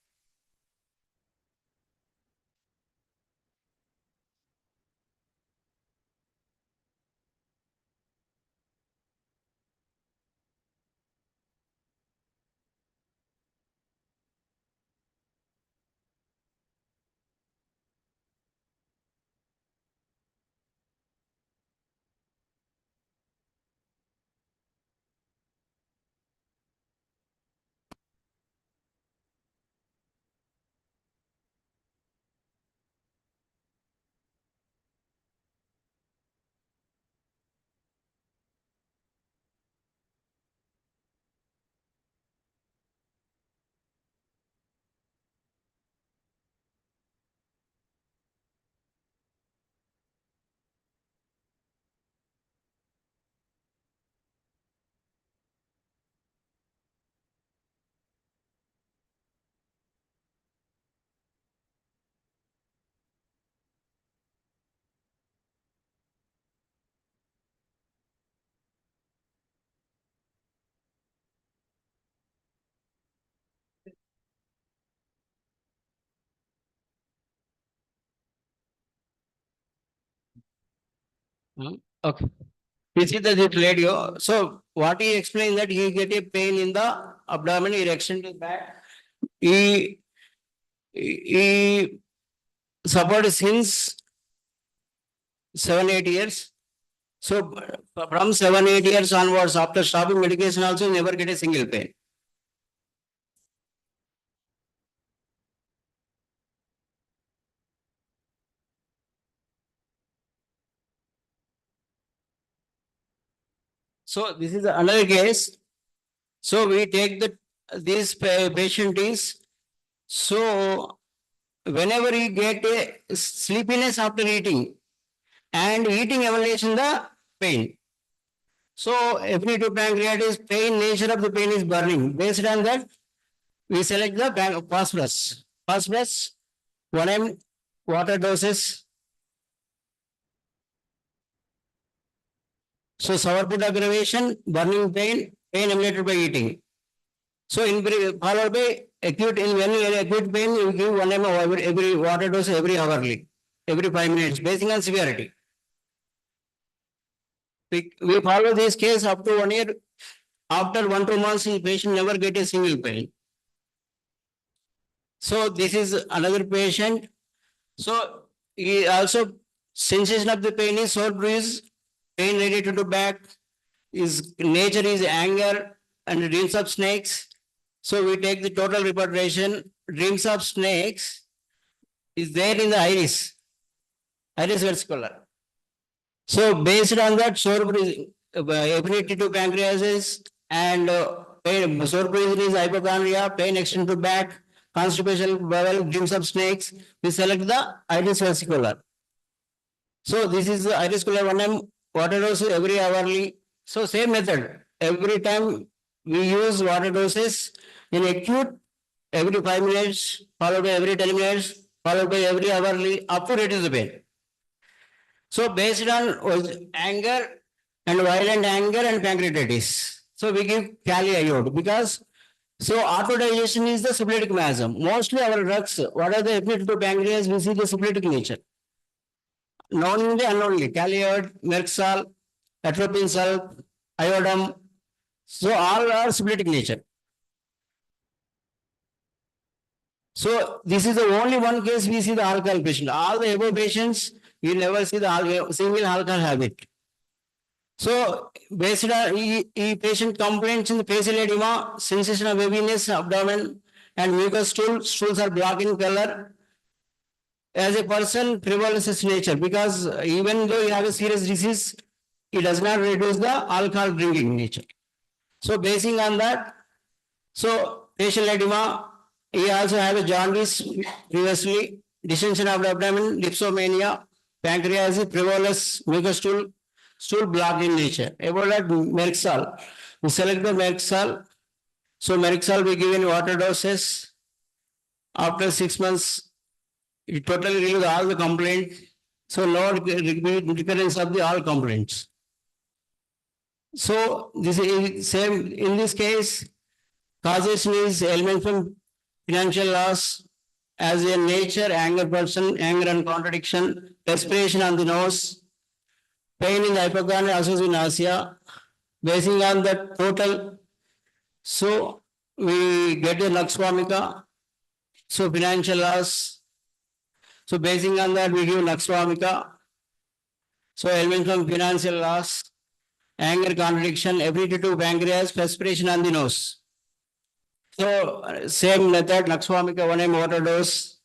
Okay. We see that it radio. So what he explained that he get a pain in the abdomen, erection to back. He suffered since 7-8 years. So from 7-8 years onwards, after stopping medication, also never get a single pain. So this is another case. So we take this patient is, so whenever you get a sleepiness after eating and eating evaluation the pain. So every two pancreatitis pain, nature of the pain is burning. Based on that, we select the phosphorus. Phosphorus, 1 m water doses. So sourpuss aggravation, burning pain, pain emulated by eating. So in followed by acute, in when you acute pain, you give 1 m every water dose every hourly, every 5 minutes, based on severity. We follow this case up to 1 year. After 1-2 months, the patient never get a single pain. So this is another patient. So he also sensation of the pain is sore bruise, pain related to back. His nature is anger and dreams of snakes. So we take the total reportation. Dreams of snakes is there in the iris versicolor. So based on that, sore bruise, ability to pancreasis and pain, sore bruise is hypochondria, pain extend to back, constipation, bowel, dreams of snakes. We select the iris versicolor. So this is the iris color 1 m water dose every hourly. So same method. Every time we use water doses in acute every 5 minutes, followed by every 10 minutes, followed by every hourly, up to reduce the pain. So based on anger and violent anger and pancreatitis. So we give kali iode because so autodigestion is the syphilitic mechanism. Mostly our drugs, what are the effects to pancreas? We see the syphilitic nature. Knowingly, unknowingly, kali iode, merxal, atropine salt, iodum. So all are syphilitic nature. So this is the only one case we see the alcohol patient. All the above patients, we never see the single alcohol habit. So based on patient complaints in the facial edema, sensation of heaviness, abdomen, and mucus stools are black in color. As a person, prevalence nature because even though you have a serious disease, it does not reduce the alcohol drinking nature. So basing on that, so facial edema, he also have a jaundice previously, distension of the abdomen, dipsomania, pancreatic, prevalence, mucus stool block in nature. About that, Merxal. We select the Merxal. So Merxal we give in water doses. After 6 months, it totally relieves all the complaints. So no recurrence of the all complaints. So this is same in this case. Causation is element from financial loss as a nature, anger person, anger and contradiction, respiration on the nose, pain in the hypochondria associated with nausea, basing on the total. So we get a Naxvamika, so financial loss. So basing on that, we give Naxvamika. So element from financial loss, anger, contradiction, ability to pancreas, perspiration on the nose. So same method, Naxvamika 1 m water dose.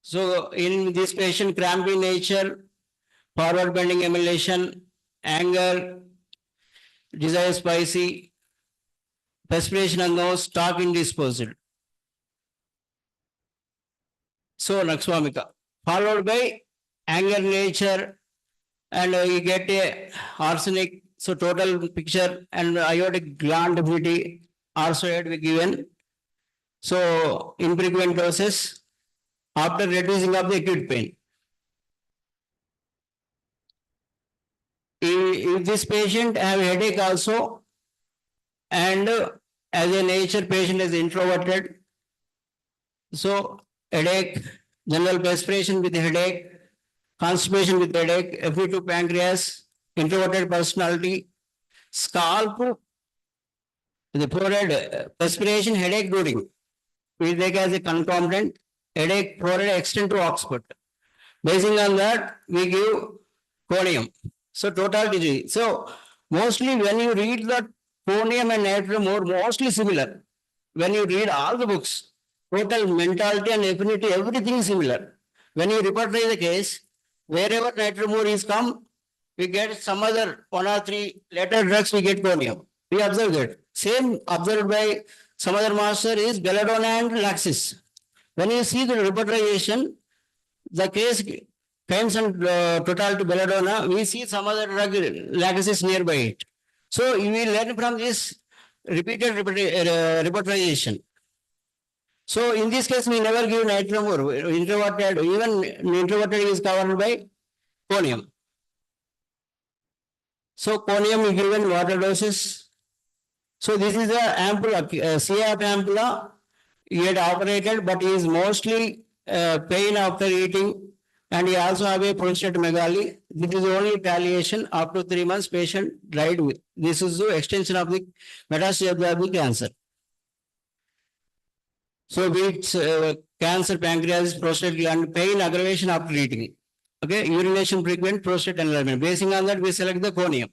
So in this patient, crampy nature, forward bending emulation, anger, desire spicy, perspiration on nose, talk indisposed. So Naxvamika, followed by anger nature, and you get a arsenic. So total picture and iodic gland debility also had be given. So infrequent doses after reducing of the acute pain. If this patient have headache also, and as a nature patient is introverted, so headache, general perspiration with headache, constipation with headache, F2 pancreas, introverted personality, scalp, the forehead, perspiration, headache, brooding. We take as a concomitant, headache, forehead extend to occiput. Basing on that, we give conium. So total disease. So mostly when you read the conium and natrium, mostly similar. When you read all the books, total mentality and affinity, everything is similar. When you repertorize the case, wherever natrium is come, we get some other 1 or 3 later drugs, we get conium. We observe that. Same observed by some other master is belladonna and laxis. When you see the repertorization, the case comes and total to belladonna, we see some other drug laxis nearby it. So you will learn from this repeated repertorization. So in this case, we never give nitrogen or introverted, even introverted is covered by conium. So conium is given water doses. So this is the ampulla, CF ampulla. He had operated, but he is mostly pain after eating, and he also have a prostatomegaly. This is only palliation. After 3 months, patient died with. This is the extension of the metastasis of the cancer. So with cancer, pancreas, prostate gland, pain, aggravation after eating. Okay, urination frequent, prostate enlargement. Basing on that, we select the conium.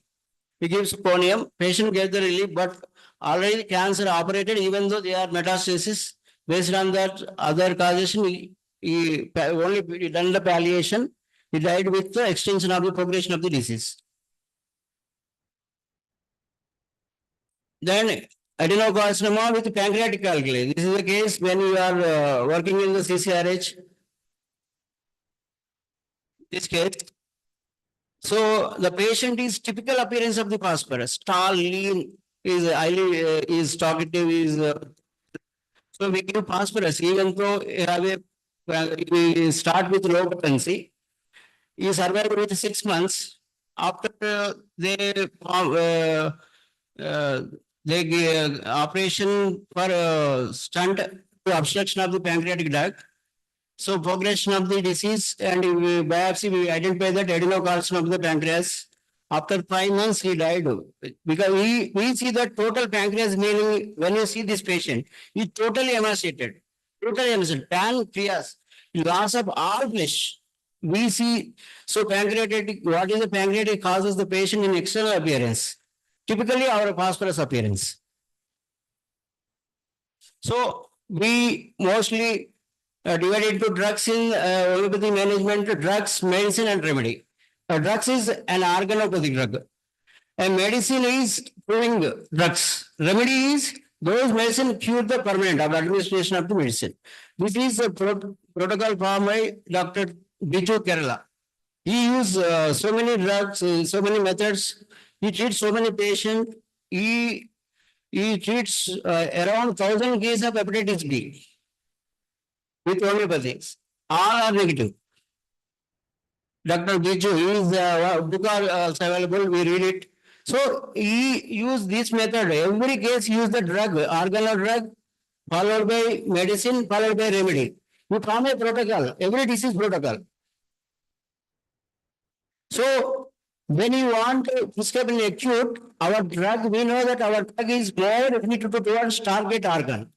We give conium, patient gets the relief, but already cancer operated, even though they are metastasis. Based on that other causation, he only done the palliation. He died with the extension of the progression of the disease. Then adenocarcinoma with pancreatic alkali. This is the case when you are working in the CCRH. This case, So the patient is typical appearance of the phosphorus, tall, lean, is highly, is talkative, is, so we give phosphorus, even though you have a, well, we start with low potency, he survived with 6 months. After uh, they give operation for stunt to obstruction of the pancreatic duct. So progression of the disease and biopsy, we identify that adenocarcinoma of the pancreas. After 5 months, he died because we see the total pancreas, meaning when you see this patient, he totally emaciated, pancreas, loss of all flesh. We see, so pancreatic, what is the pancreatic causes the patient in external appearance? Typically our phosphorus appearance. So we mostly divide into drugs in homeopathy management, drugs, medicine and remedy. Drugs is an organopathic drug. And medicine is proving drugs. Remedy is those medicine cure the permanent of administration of the medicine. This is a protocol formed by Dr. Biju Kerala. He used so many drugs, so many methods. He treats so many patients. He treats around 1,000 cases of hepatitis B with homeopathics. All are negative. Dr. Biju, his book are available, we read it. So he used this method. Every case use the drug, organal drug, followed by medicine, followed by remedy. We form a protocol, every disease protocol. So when you want to prescribe in acute, our drug, we know that our drug is more affinited towards target organ.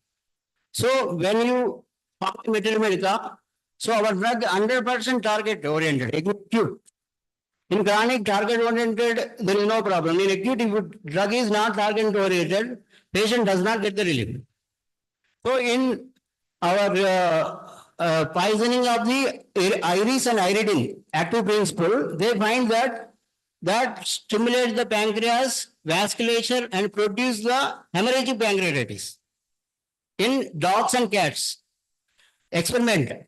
So when you form material medica, so our drug 100% target oriented, acute. In chronic target oriented, there is no problem. In acute, if drug is not target oriented, patient does not get the relief. So in our poisoning of the iris and iridine active principle, they find that stimulates the pancreas vasculature and produce the hemorrhagic pancreatitis in dogs and cats. Experiment.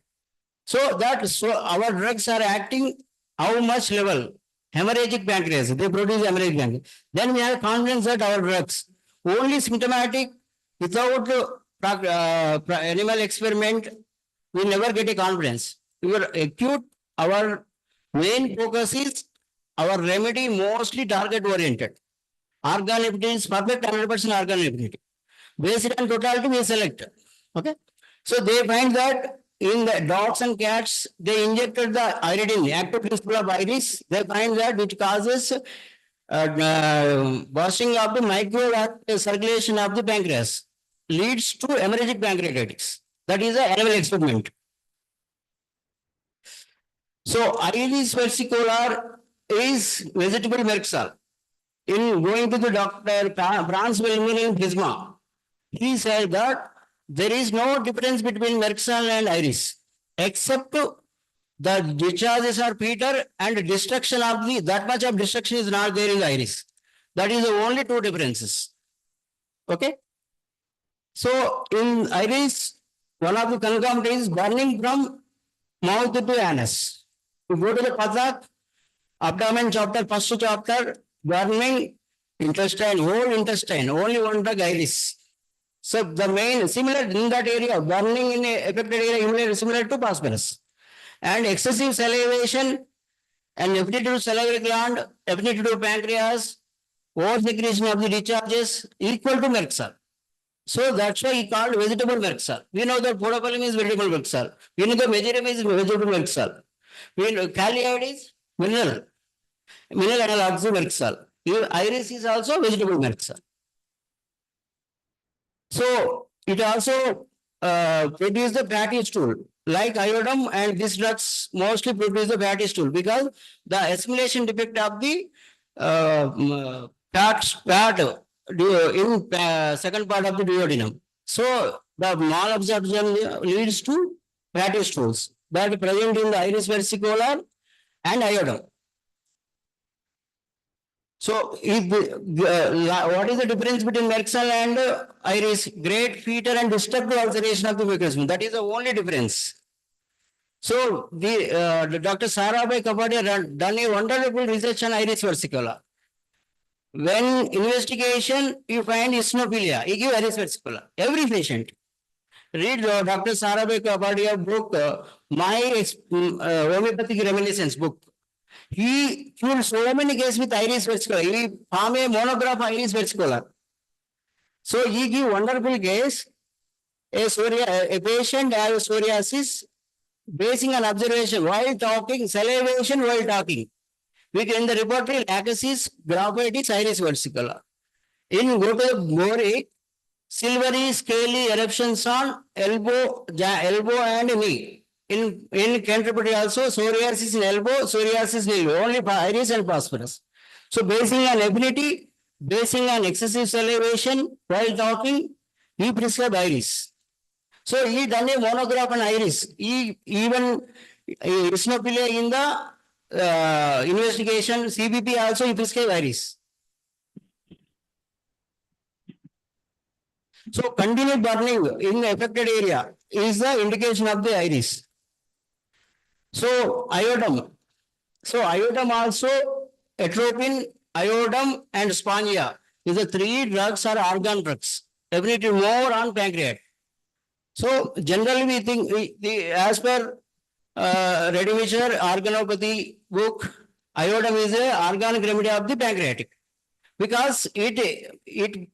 So our drugs are acting how much level? Hemorrhagic pancreas. They produce hemorrhagic pancreas. Then we have confidence that our drugs only symptomatic without animal experiment, we never get a confidence. Your acute, our main focus is our remedy mostly target oriented. Organ affinity is perfect 100% organ affinity. Based on totality, we select. Okay. So they find that in the dogs and cats, they injected the iridine, active principle of iris. They find that which causes bursting of the micro circulation of the pancreas, leads to hemorrhagic pancreatitis. That is an animal experiment. So iris versicolor is vegetable Merxal. In going to the doctor Franz Wellman in Prisma, he said that there is no difference between Merxal and iris, except the discharges are Peter and destruction of that much of destruction is not there in the iris. That is the only two differences. Okay. So in iris, one of the concomitant is burning from mouth to anus. You go to the Pathak, abdomen chapter, first chapter, burning intestine, whole intestine, only one drug iris. So the main similar in that area, burning in a affected area similar to phosphorus. And excessive salivation and affinity to salivary gland, affinity to pancreas, over secretion of the discharges equal to Merxal. So that's why he called vegetable Merxal. We know that podopolyme is vegetable Merxal. We know the megerim is vegetable Merxal. We know Caliod is mineral analogs of Merxal. Iris is also vegetable Merxal. So it also produces the fatty stool. Like iodine and these drugs mostly produce the fatty stool because the assimilation defect of the fat in second part of the duodenum. So the malabsorption leads to fatty stools that are present in the iris versicolor and iodine. So, if what is the difference between Merxal and iris? Great fetor and destructive ulceration of the mucous membrane. That is the only difference. So the Dr. Sarabhai Kapadia done a wonderful research on iris versicolor. When investigation, you find eosinophilia, he give iris versicolor. Every patient. Read Dr. Sarabhai Kapadia book, Homeopathic Reminiscence book. He cured so many cases with iris versicolor. He found a monograph iris versicolor. So he give wonderful case. A patient has psoriasis, basing on observation while talking, salivation while talking. We can in the repertory lacusis, graphitis, iris versicolor. In go to the Mori, silvery scaly eruptions on elbow and knee. In Canterbury also, psoriasis in elbow, psoriasis in elbow, only iris and phosphorus. So basing on ability, basing on excessive salivation while talking, he prescribed iris. So he done a monograph on iris. He even eosinophilia in the investigation, CBP also he prescribed iris. So continued burning in the affected area is the indication of the iris. So iodum. So iodum also, atropine, iodum and spongia. These are three drugs are organ drugs. Definitely more on pancreas. So generally we think as per Redivisher organopathy book, iodum is a organic remedy of the pancreatic because it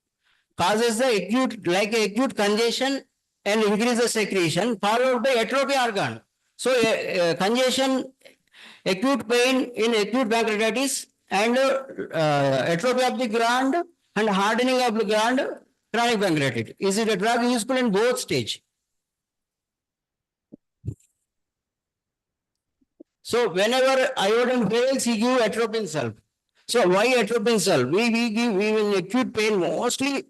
causes the acute congestion and increases secretion followed by atrophy organ. So congestion, acute pain in acute pancreatitis and atrophy of the gland and hardening of the gland, chronic pancreatitis. Is it a drug useful in both stage? So whenever iodine fails, he give atropine salve. So why atropine salve? We give in acute pain mostly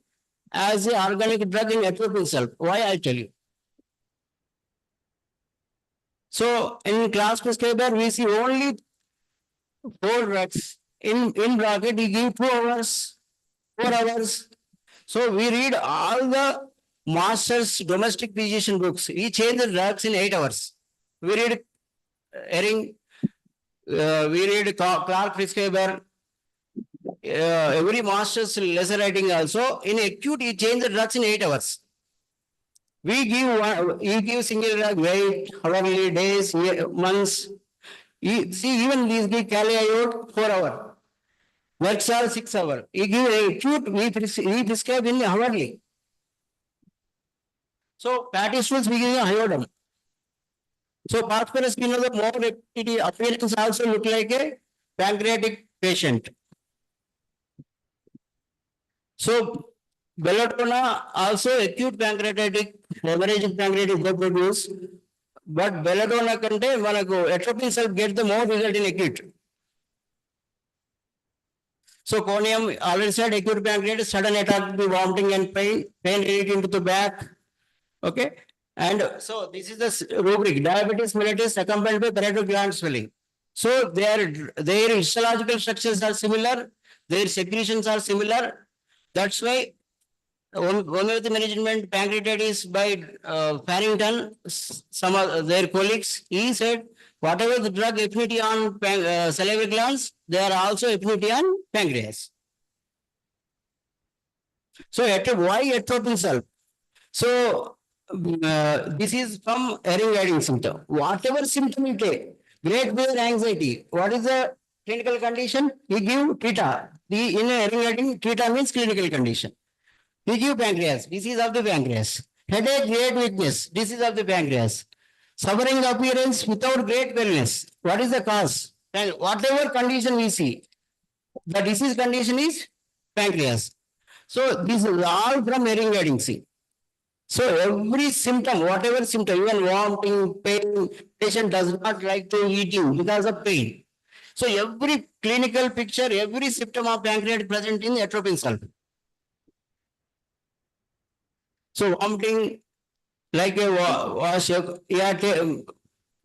as an organic drug in atropine salve. Why I tell you? So in class prescriber, we see only 4 drugs. In bracket, he give 2 hours, 4 hours. So we read all the master's domestic physician books. He change the drugs in 8 hours. We read Herring, we read Clark prescriber, every master's lesser writing also. In acute, he change the drugs in 8 hours. We give single drug, wait, hourly, days, months. See, even these give caliiode 4 hour. Works are 6 hour. He give acute, we prescribe in hourly. So, fatty stools, we give iodine. So, phosphorus, you know, the more appearance also look like a pancreatic patient. So, belladonna also acute pancreatic, hemorrhagic pancreatic they produce, but belladonna contain manaku atropine salve get the more result in acute. So, conium already said acute pancreatitis, sudden attack, the vomiting and pain relating to the back. Okay. And so this is the rubric, diabetes mellitus accompanied by parietal gland swelling. So their histological structures are similar, their secretions are similar. That's why homeopathy management pancreatitis by Farrington, some of their colleagues, he said whatever the drug affinity on salivary glands, they are also affinity on pancreas. So why atropine salve? So this is from herring symptom. Whatever symptom you take, great fear, anxiety. What is the clinical condition? We give theta. In herring theta means clinical condition. We give pancreas, disease of the pancreas. Headache, great weakness, disease of the pancreas. Suffering appearance without great wellness. What is the cause? And whatever condition we see, the disease condition is pancreas. So this is all from herring see. So every symptom, whatever symptom, even vomiting, pain, patient does not like to eating because of pain. So every clinical picture, every symptom of pancreatic present in atropine salve. So vomiting, like a wash,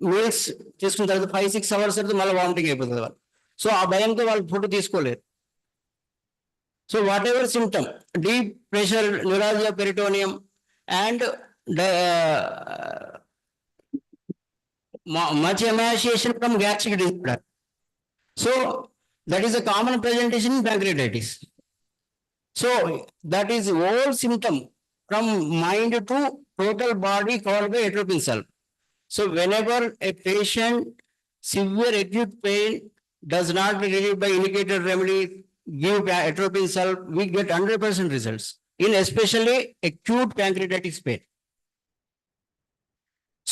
meals తీసుకున్న తర్వాత 5-6 hours తర్వాత మళ్ళీ vomiting అయిపోతుంది వాళ్ళు. So ఆ భయంతో వాళ్ళు food తీసుకోలేరు. So what ever symptom, deep pressure, neuralgia, peritoneum, and much emaciation from gastric disorder. So that is a common presentation in pancreatitis. So that is whole symptom from mind to total body covered by atropine cell. So whenever a patient severe acute pain does not relieve by indicated remedy, give atropine cell, we get 100% results in especially acute pancreatitis pain.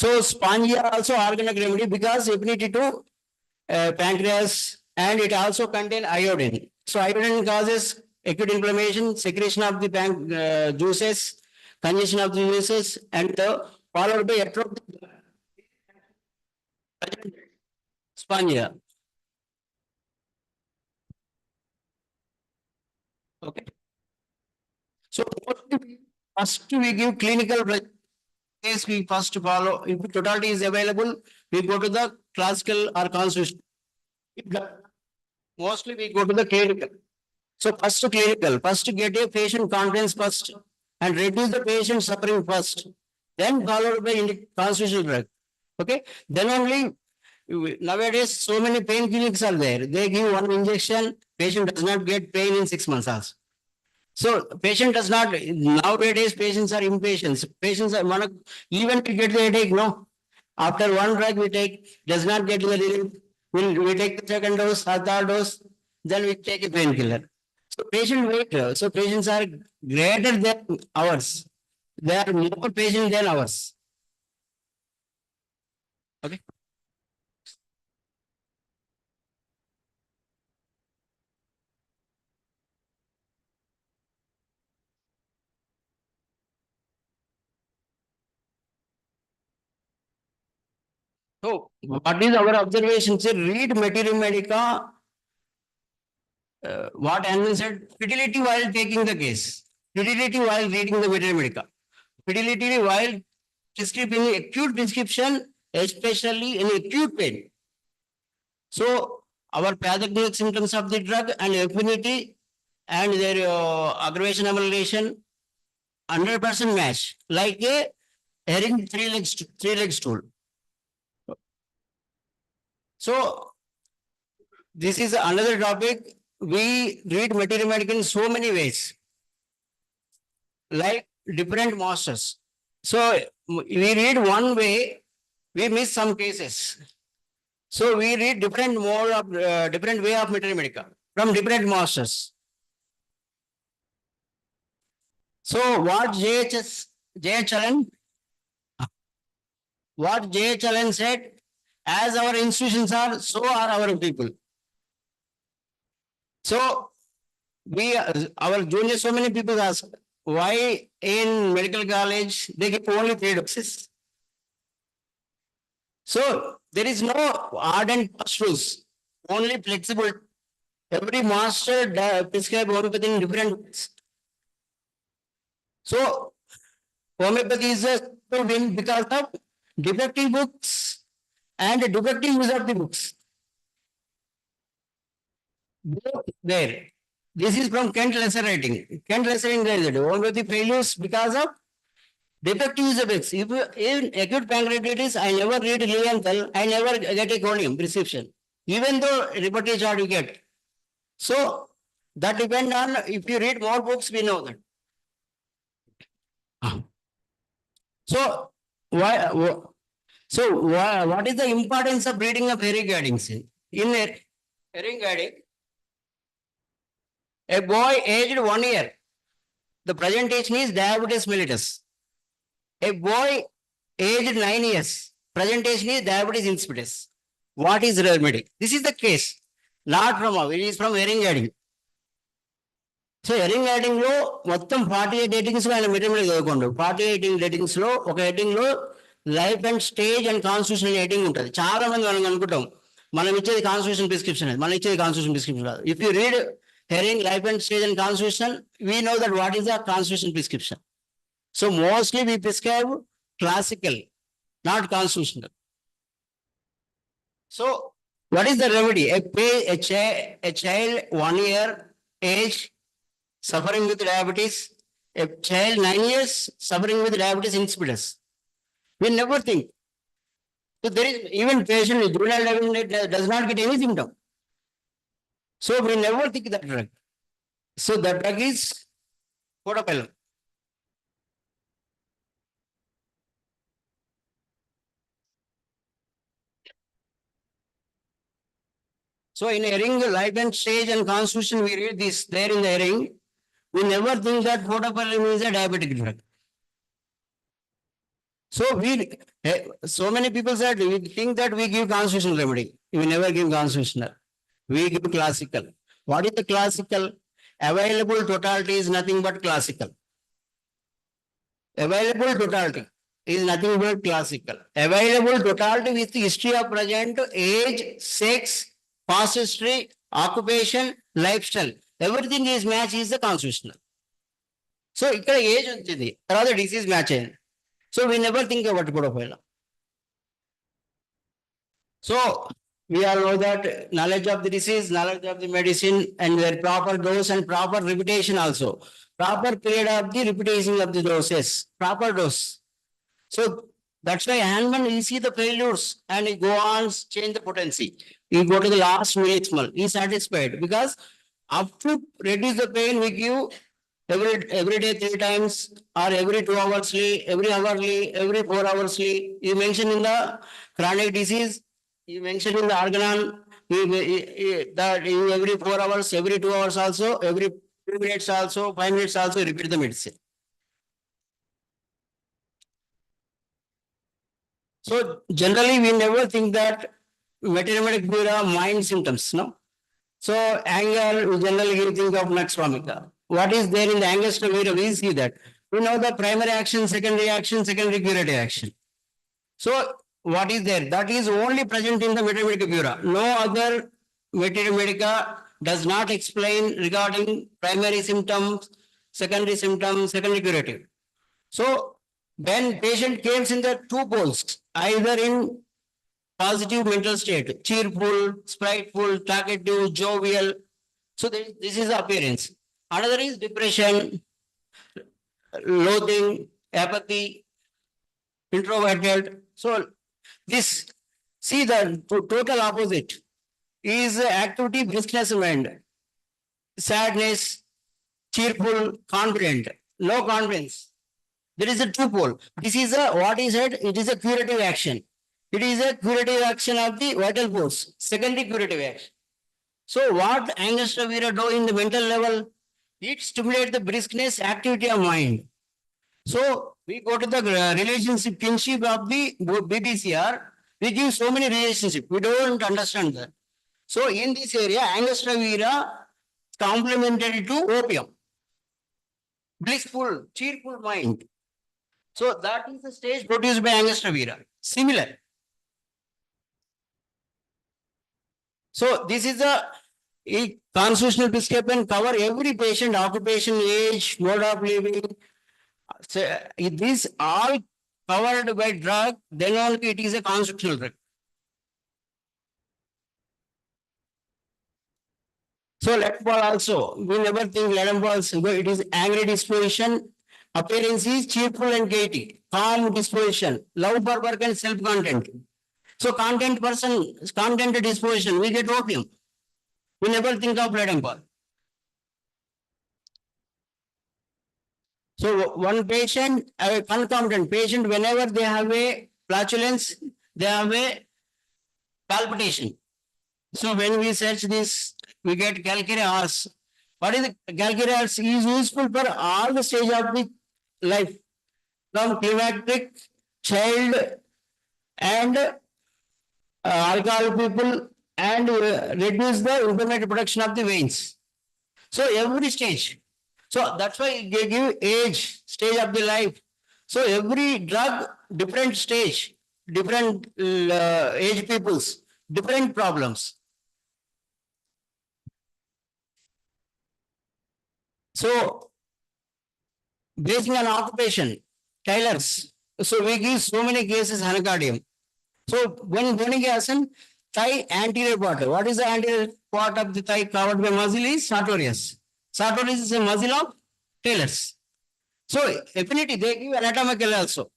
So spongia also organic remedy because affinity to pancreas and it also contain iodine. So iodine causes acute inflammation, secretion of the juices, congestion of the juices, and followed by atropine spongia. Okay. So first we give clinical case we first follow. If totality is available, we go to the classical or constitutional. Mostly we go to the clinical. So first clinical, first get a patient confidence first and reduce the patient suffering first, then followed by constitutional drug. Okay, then only nowadays so many pain clinics are there. They give one injection, patient does not get pain in 6 months also. So patient does not, nowadays patients are impatient. Patients are, even to get the headache, no. After one drug we take, does not get the relief. We take the second dose or third dose, then we take a painkiller. So patient wait, so patients are greater than ours. They are more patient than ours. Okay. So what is our observation? Say read Materia Medica. What Anvil said, fidelity while taking the case, fidelity while reading the Materia Medica, fidelity while prescribing acute prescription, especially in acute pain. So our pathogenic symptoms of the drug and affinity and their aggravation amelioration 100% match, like a herring three-leg stool. So this is another topic. We read Materia Medica in so many ways, like different masters. So we read one way, we miss some cases. So we read different mode of different way of Materia Medica from different masters. So what JHLN said, as our institutions are, so are our people. So we, our juniors, so many people ask, why in medical college they give only 3 doses? So there is no ardent rules, only flexible. Every master prescribe homeopathy in different ways. So homeopathy is a win because of defective books and defective use of the books. There. This is from Kent Lesser writing. Kent Lesser writing there is homeopathy failures because of defective use of books. If in acute pancreatitis, I never read Lilienthal, I never get a Conium prescription, even though repertory chart you get. So that depends on, if you read more books, we know that. So what is the importance of reading of herring guidings? In herring guiding, a boy aged 1 year, the presentation is diabetes mellitus. A boy aged 9 years, presentation is diabetes insipidus. What is remedy? This is the case, not from it is from herring guiding. So herring writing లో మొత్తం 48 headings లో ఆయన material చదువుకోండి. 48 headings లో ఒక heading లో life and stage and constitution heading ఉంటుంది. చాలా మంది మనం అనుకుంటాం మనం ఇచ్చేది కాన్స్టిట్యూషన్ ప్రిస్క్రిప్షన్, మనం ఇచ్చేది కాన్స్టిట్యూషన్ ప్రిస్క్రిప్షన్ కాదు. If you read herring life and stage and constitution, we know that what is the constitution prescription. So mostly we prescribe classical, not constitutional. So what is the remedy? A child 1 year age suffering with diabetes, a child 9 years suffering with diabetes insipidus. We never think. So there is even patient with renal diabetes does not get any symptom. So we never think that drug. So the drug is protocol. So in hearing the life and stage and constitution, we read this there in the hearing. We never think that protocol is a diabetic drug. So so many people said we think that we give constitutional remedy. We never give constitutional. We give classical. What is the classical? Available totality is nothing but classical. Available totality is nothing but classical. Available totality with history of present, age, sex, past history, occupation, lifestyle. Everything is match is the constitutional. So ఇక్కడ age వచ్చింది తర్వాత disease match అయ్యింది. So we never think about protocol. So we all know that knowledge of the disease, knowledge of the medicine, and their proper dose and proper repetition also. Proper period of the repetition of the doses, proper dose. So that's why Hahnemann, you see the failures and he go on change the potency. You go to the last millisimal, he's satisfied because up to reduce the pain we give every day 3 times or every 2 hoursly, every hourly, every 4 hoursly. You mentioned in the chronic disease, you mentioned in the organon, that you every 4 hours, every 2 hours also, every 2 minutes also, 5 minutes also repeat the medicine. So generally we never think that metronomic bureau mind symptoms, no? So anger, we generally think of nux vomica. What is there in the anger bureau? We see that. We know the primary action, secondary action, secondary curative action. So what is there? That is only present in the metronomic bureau. No other metronomica does not explain regarding primary symptoms, secondary curative. So when patient comes in the 2 poles, either in positive mental state, cheerful, spriteful, talkative, jovial. So this is the appearance. Another is depression, loathing, apathy, introverted. So this, see the total opposite is activity, briskness, mind, sadness, cheerful, confident, no confidence. There is a 2 pole. This is a, what is it? It is a curative action. It is a curative action of the vital force, secondary curative action. So what angiostensin do in the mental level? It stimulates the briskness, activity of mind. So we go to the relationship kinship of the BPCR. We give so many relationships. We don't understand that. So in this area, angiostensin complementary to opium. Blissful, cheerful mind. So that is the stage produced by angiostensin. Similar. So this is a constitutional prescription cover every patient, occupation, age, mode of living. So if this all covered by drug, then only it is a constitutional drug. So let ball also, we never think let balls, it is angry disposition, appearance is cheerful and gaiety, calm disposition, love for work and self-content. So content person, content disposition, we get opium. We never think of lead and ball. So one patient, a concomitant patient, whenever they have a flatulence, they have a palpitation. So when we search this, we get calculated hours. What is the calculated hours? Is useful for all the stage of the life, from climactic, child, and alcohol people, and reduce the inflammatory production of the veins. So every stage. So that's why they give age, stage of the life. So every drug, different stage, different age peoples, different problems. So based on occupation, tailors. So we give so many cases anacardium. So when acid, thigh anterior part. What is the anterior part of the thigh covered by muscle is sartorius. Sartorius is a muscle of tailors. So affinity, they give anatomical also.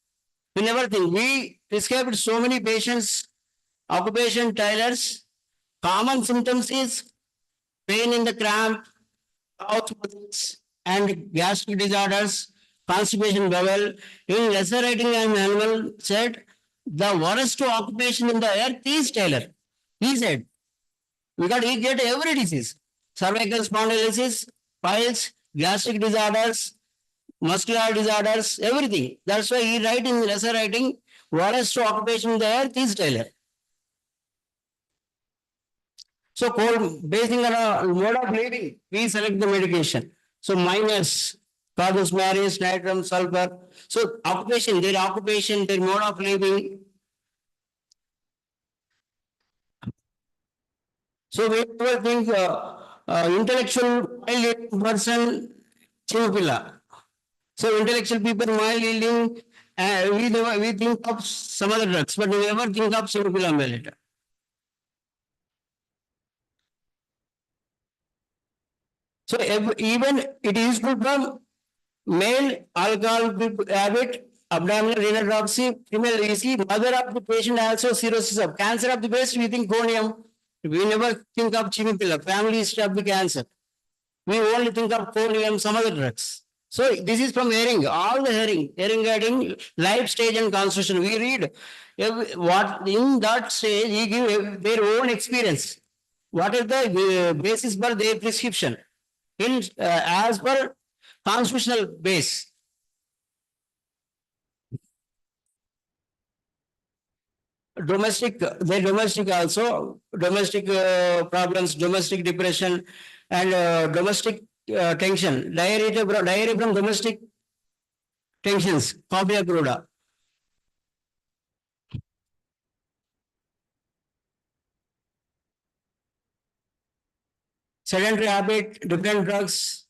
We never think. We prescribed so many patients, occupation tailors. Common symptoms is pain in the cramp, mouth muscles, and gastric disorders, constipation bowel. In lesser writing and manual said, the worst occupation in the earth is tailor. He said, because he get every disease, cervical spondylosis, piles, gastric disorders, muscular disorders, everything. That's why he write in lesser writing, worst occupation in the earth is tailor. So basing on a mode of living, we select the medication. So minus carbon marriage, nitrogen, sulfur. So occupation, their mode of living. So we will think intellectual person, chimopilla. So intellectual people mild yielding, we think of some other drugs, but we never think of chimopilla melita. So even it is good from male alcohol habit, abdominal renal dropsy, female EC, mother of the patient also cirrhosis of cancer of the breast, we think conium. We never think of chimipilla, family history of the cancer. We only think of conium, some other drugs. So this is from hearing, all the hearing guiding life stage and constitution. We read what in that stage, he give their own experience. What is the basis for their prescription? In as per constitutional base. Domestic also, domestic problems, domestic depression, and domestic tension, diarrhea from domestic tensions, copia cruda. Sedentary habit, different drugs,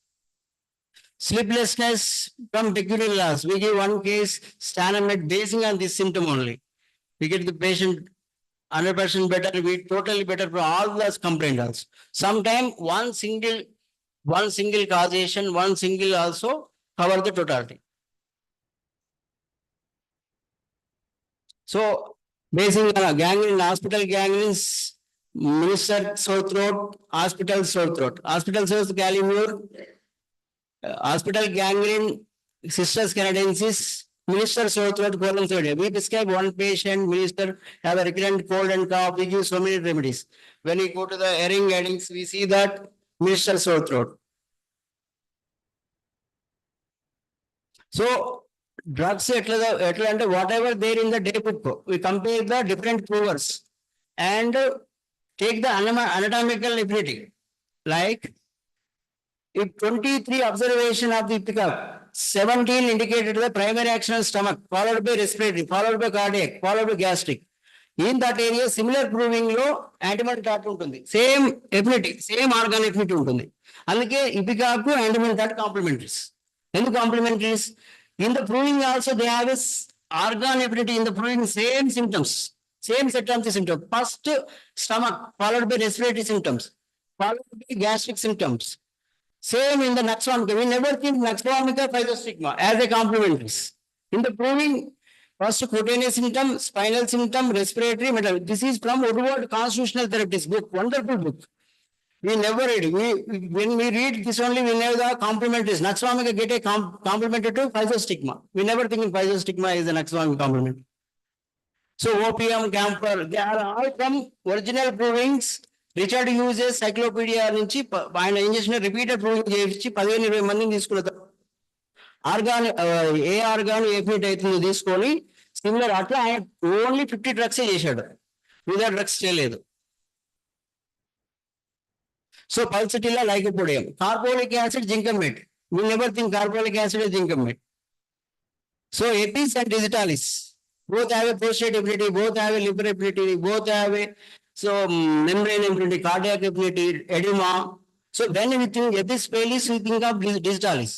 sleeplessness from peculiar loss. We give one case, Stanamet, basing on this symptom only. We get the patient 100% better, we totally better for all those complaints. Sometimes one single causation, one single also cover the totality. So, basing on gangrene, hospital gangrenes, minister sore throat, hospital sore throat, hospital sore calimure, hospital gangrene, sisters canadensis, minister sore throat, colon sodium. We prescribe one patient, minister have a recurrent cold and cough. We give so many remedies. When we go to the hearing aidings, we see that minister sore throat. So drugs, whatever there in the day book, we compare the different provers and take the anatomical ability. Like if 23 observation of the pickup, 17 indicated the primary action of stomach, followed by respiratory, followed by cardiac, followed by gastric. In that area, similar proving low antimony dot ఉంటుంది. Same affinity, same organ affinity ఉంటుంది. అందుకే ఇపికాకు antimony dot complementaries. ఎందుకు complementaries? In the proving also they have a organ affinity in the proving same symptoms, same set of the symptoms. First stomach, followed by respiratory symptoms, followed by gastric symptoms. Same in the nux vomica. We never think nux vomica physostigma as a complementaries. In the proving, first cutaneous symptom, spinal symptom, respiratory, mental. This is from Woodward Constitutional Therapies book, wonderful book. We never read. When we read this only, we know the complementaries. Nux vomica get a complementary to physostigma. We never think in physostigma is a nux vomica complement. So opium, camphor, they are all from original provings. Richard uses cyclopedia నుంచి ఆయన ఏం చేసిన repeated proving చేయించి 15-20 మందిని తీసుకున్న organ ఏ organ ఏ fit అవుతుందో తీసుకొని similar అట్లా ఆయన ఓన్లీ 50 డ్రగ్స్ చేశాడు, మిగతా డ్రగ్స్ చేయలేదు. So pulsatilla lycopodium, carbolic acid zincum met. We never think carboxylic acid is zincum met. So epis and digitalis both have a prostate ability, both have a liver ability, both have a membrane ability, cardiac ability, edema. So when we think epis palis, we think of digitalis.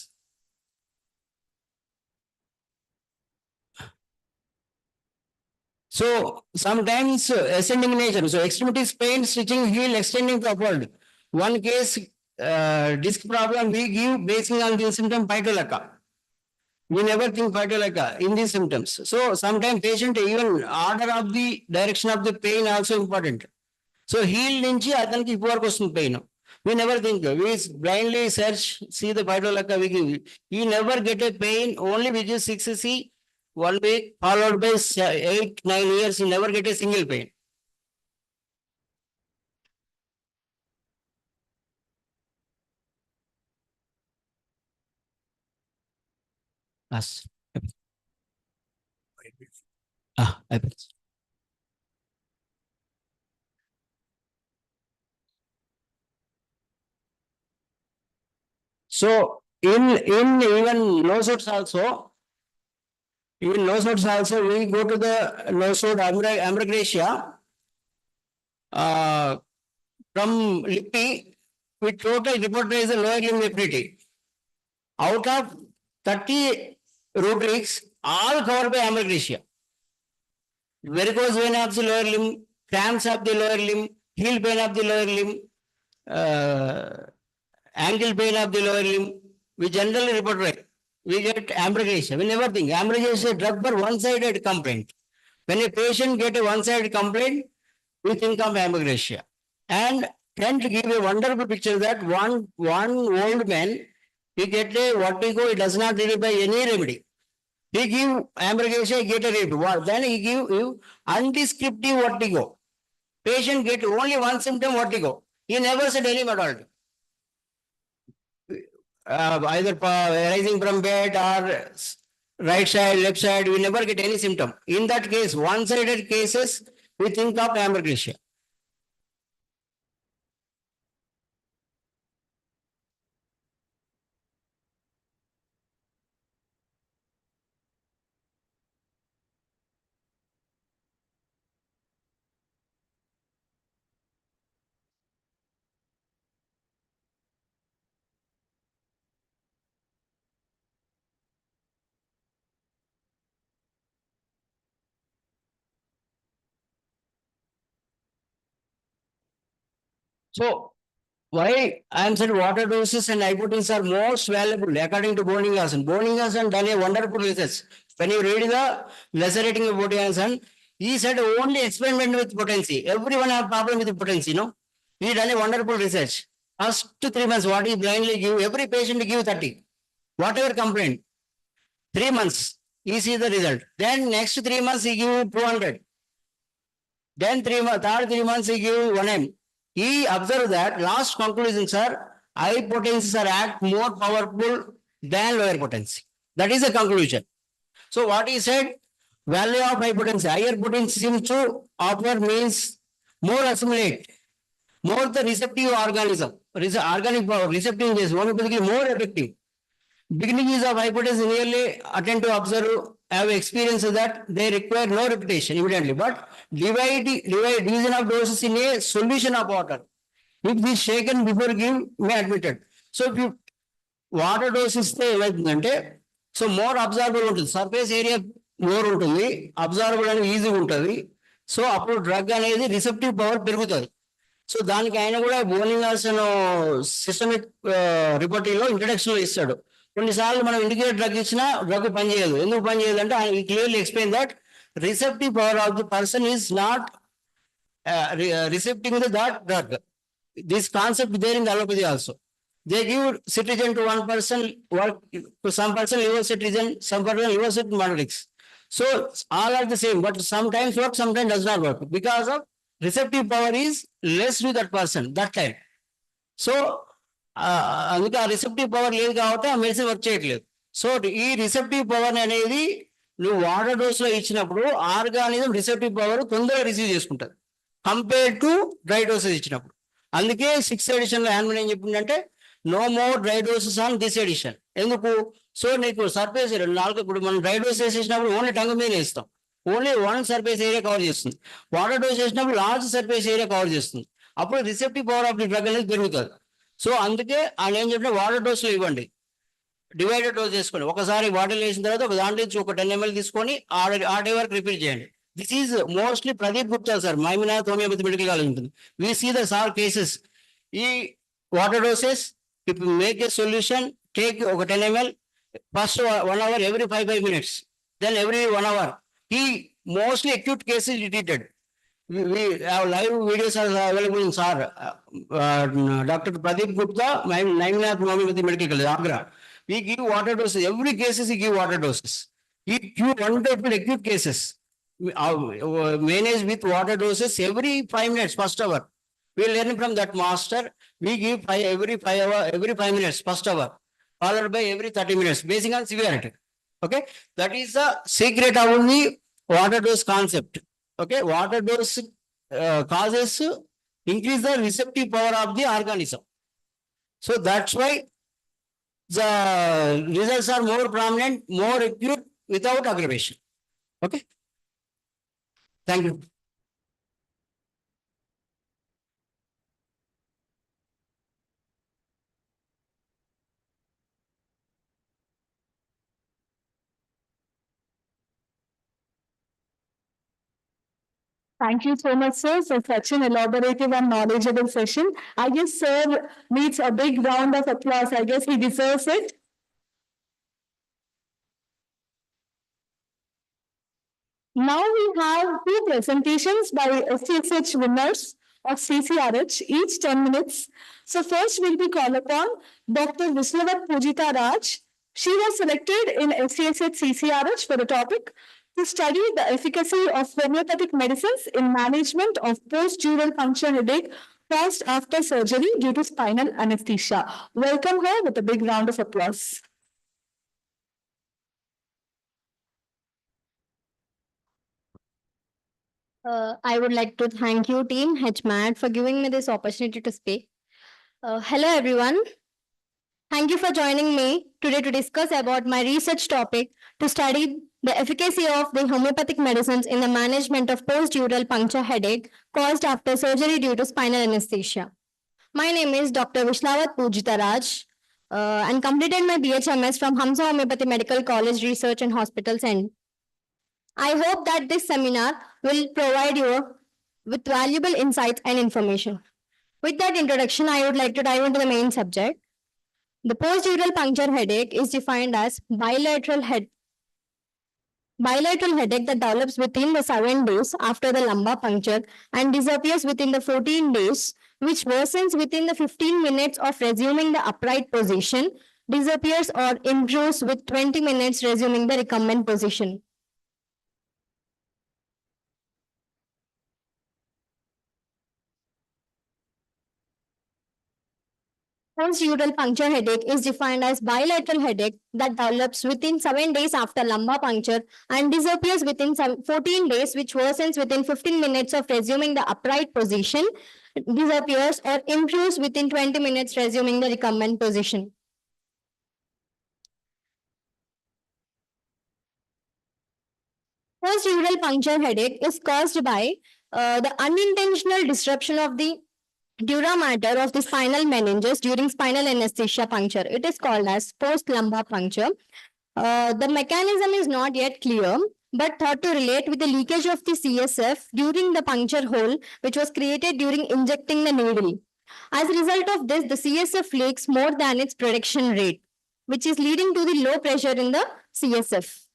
So sometimes ascending nature. So extremities pain, stitching, heel, extending to upward. One case disc problem we give basing on the symptom Paitolaka. We never think phytolacca in these symptoms. So sometimes patient even order of the direction of the pain also important. So heel నుంచి అతనికి ఇప్పుడు వరకు వస్తుంది pain. We never think. We blindly search, see the phytolacca. We never get a pain. Only we just 6C 1 week followed by 8-9 years. You never get a single pain. Yes. Happens. So in even nosodes also, we go to the nosode ambrogracia from lippy, we total reported as a lower limb immunity. Out of 30 rubrics, all covered by ambrogracia. Varicose vein of the lower limb, cramps of the lower limb, heel pain of the lower limb, ankle pain of the lower limb, we generally report right. We get ambrogracia. We never think ambrogracia is a drug for one-sided complaint. When a patient get a one-sided complaint, we think of ambrogracia. And tend to give a wonderful picture that one old man, he get a vertigo, he does not relieve by any remedy. He give ambrogracia, get a relief. Then he give you undescriptive vertigo. Patient get only one symptom vertigo. He never said any methodology. Either rising from bed or right side, left side, we never get any symptom. In that case, one-sided cases, we think of ambrogracia. So, why I am said water doses and hypotenuse are most valuable according to Boningason. Boningason done a wonderful research. When you read the lacerating of Boningason, he said only experiment with potency. Everyone have problem with potency, no? He done a wonderful research. First 3 months, what he blindly give, every patient give 30. Whatever complaint. 3 months, he see the result. Then next 3 months, he give 200. Then third 3 months, he give 1M. He observed that last conclusions are high potencies are act more powerful than lower potency. That is the conclusion. So what he said, value of high potency, higher potency seems to offer means more assimilate, more the receptive organism, organic power, receptive is homeopathically more effective. Beginning is of high potency nearly attend to observe, have experience that they require no repetition immediately, but division of doses in a solution of water. If this shaken before give, may admitted. So if you water dose ఇస్తే ఏమవుతుందంటే so more absorbable ఉంటుంది, surface area more ఉంటుంది, absorbable అనేది ఈజీగా ఉంటుంది. So అప్పుడు drug అనేది receptive power పెరుగుతుంది. సో దానికి ఆయన కూడా బోనింగాల్సిన సిస్టమిక్ రిపోర్టింగ్లో ఇంట్రడక్షన్ లో ఇస్తాడు. కొన్నిసార్లు మనం ఇండికేట్ డ్రగ్ ఇచ్చినా డ్రగ్ పనిచేయదు. ఎందుకు పనిచేయదు అంటే ఆయన clearly explain that receptive power of the person is not recepting that drug. This concept there in the allopathy also. They give citizen to one person, work to some person liver citizen, some person liver citizen matrix. So all are the same, but sometimes work, sometimes does not work because of receptive power is less to that person that time. So అందుకే ఆ receptive power లేదు కాబట్టి ఆ medicine work చేయట్లేదు. So ఈ receptive power అనేది నువ్వు water dose లో ఇచ్చినప్పుడు ఆర్గానిజం రిసెప్టివ్ పవర్ తొందరగా రిసీవ్ చేసుకుంటుంది కంపేర్ టు డ్రై డోసెస్ ఇచ్చినప్పుడు. అందుకే 6th ఎడిషన్ లో హ్యాన్మన్ ఏం చెప్పిందంటే no more dry doses on this edition. ఎందుకు? సో నీకు సర్ఫేస్ ఏరియా 4 ఇప్పుడు మనం డ్రై డోస్ వేసేసినప్పుడు ఓన్లీ టంగ్ మీద ఇస్తాం, ఓన్లీ 1 సర్ఫేస్ ఏరియా కవర్ చేస్తుంది. వాటర్ డోస్ వేసినప్పుడు లార్జ్ సర్ఫేస్ ఏరియా కవర్ చేస్తుంది. అప్పుడు receptive power of the drug అనేది పెరుగుతుంది. సో అందుకే ఆయన ఏం చెప్పిన వాటర్ డోస్ లో ఇవ్వండి, డివైడెడ్ డోస్ చేసుకొని ఒకసారి బాటిల్ వేసిన తర్వాత ఒక దాంట్లో నుంచి ఒక 10 ml తీసుకొని ఆ డే వరకు రిపీట్ చేయండి. This is mostly Pradeep Gupta sir, మైమినాథ్ హోమియోపతి మెడికల్ కాలేజ్ ఉంటుంది. We see the sir cases. ఈ water doses make a solution, take ఒక 10 ml, First 1 hour every 5 minutes, then every 1 hour. He mostly acute cases he treated. We have live videos are available in SAR. Dr. Pradeep Gupta, 9th Homeopathy Medical College, Agra. We give water doses. Every cases he give water doses. He give wonderful acute cases. Manage with water doses every 5 minutes, first hour. We learn from that master. We give every 5 hour, every 5 minutes, first hour, followed by every 30 minutes, based on severity. Okay, that is the secret of the water dose concept. Okay, water dose causes increase the receptive power of the organism. So that's why the results are more prominent, more acute without aggravation. Okay. Thank you. Thank you so much, sir, for such an elaborative and knowledgeable session. I guess sir needs a big round of applause. I guess he deserves it. Now we have two presentations by SCSH winners of CCRH, each 10 minutes. So first will be called upon Dr. Vishlavat Pujita Raj. She was selected in SCSH CCRH for the topic to study the efficacy of homeopathic medicines in management of post-dural puncture headache caused after surgery due to spinal anesthesia. Welcome her with a big round of applause. I would like to thank you, Team Hmat, for giving me this opportunity to speak. Hello, everyone. Thank you for joining me today to discuss about my research topic to study the efficacy of the homeopathic medicines in the management of post-dural puncture headache caused after surgery due to spinal anesthesia. My name is Dr. Vishlavat Pujita Raj and completed my BHMS from Hamsa Homeopathy Medical College Research and Hospital Center. I hope that this seminar will provide you with valuable insights and information. With that introduction, I would like to dive into the main subject. The post-dural puncture headache is defined as bilateral headache that develops within the 7 days after the lumbar puncture and disappears within the 14 days, which worsens within the 15 minutes of resuming the upright position, disappears or improves with 20 minutes resuming the recumbent position. Post-dural puncture headache is defined as bilateral headache that develops within 7 days after lumbar puncture and disappears within 14 days, which worsens within 15 minutes of resuming the upright position, disappears or improves within 20 minutes resuming the recumbent position. Post-dural puncture headache is caused by the unintentional disruption of the dura mater of the spinal meninges during spinal anesthesia puncture. It is called as post-lumbar puncture. The mechanism is not yet clear, but thought to relate with the leakage of the CSF during the puncture hole, which was created during injecting the needle. As a result of this, the CSF leaks more than its production rate, which is leading to the low pressure in the CSF.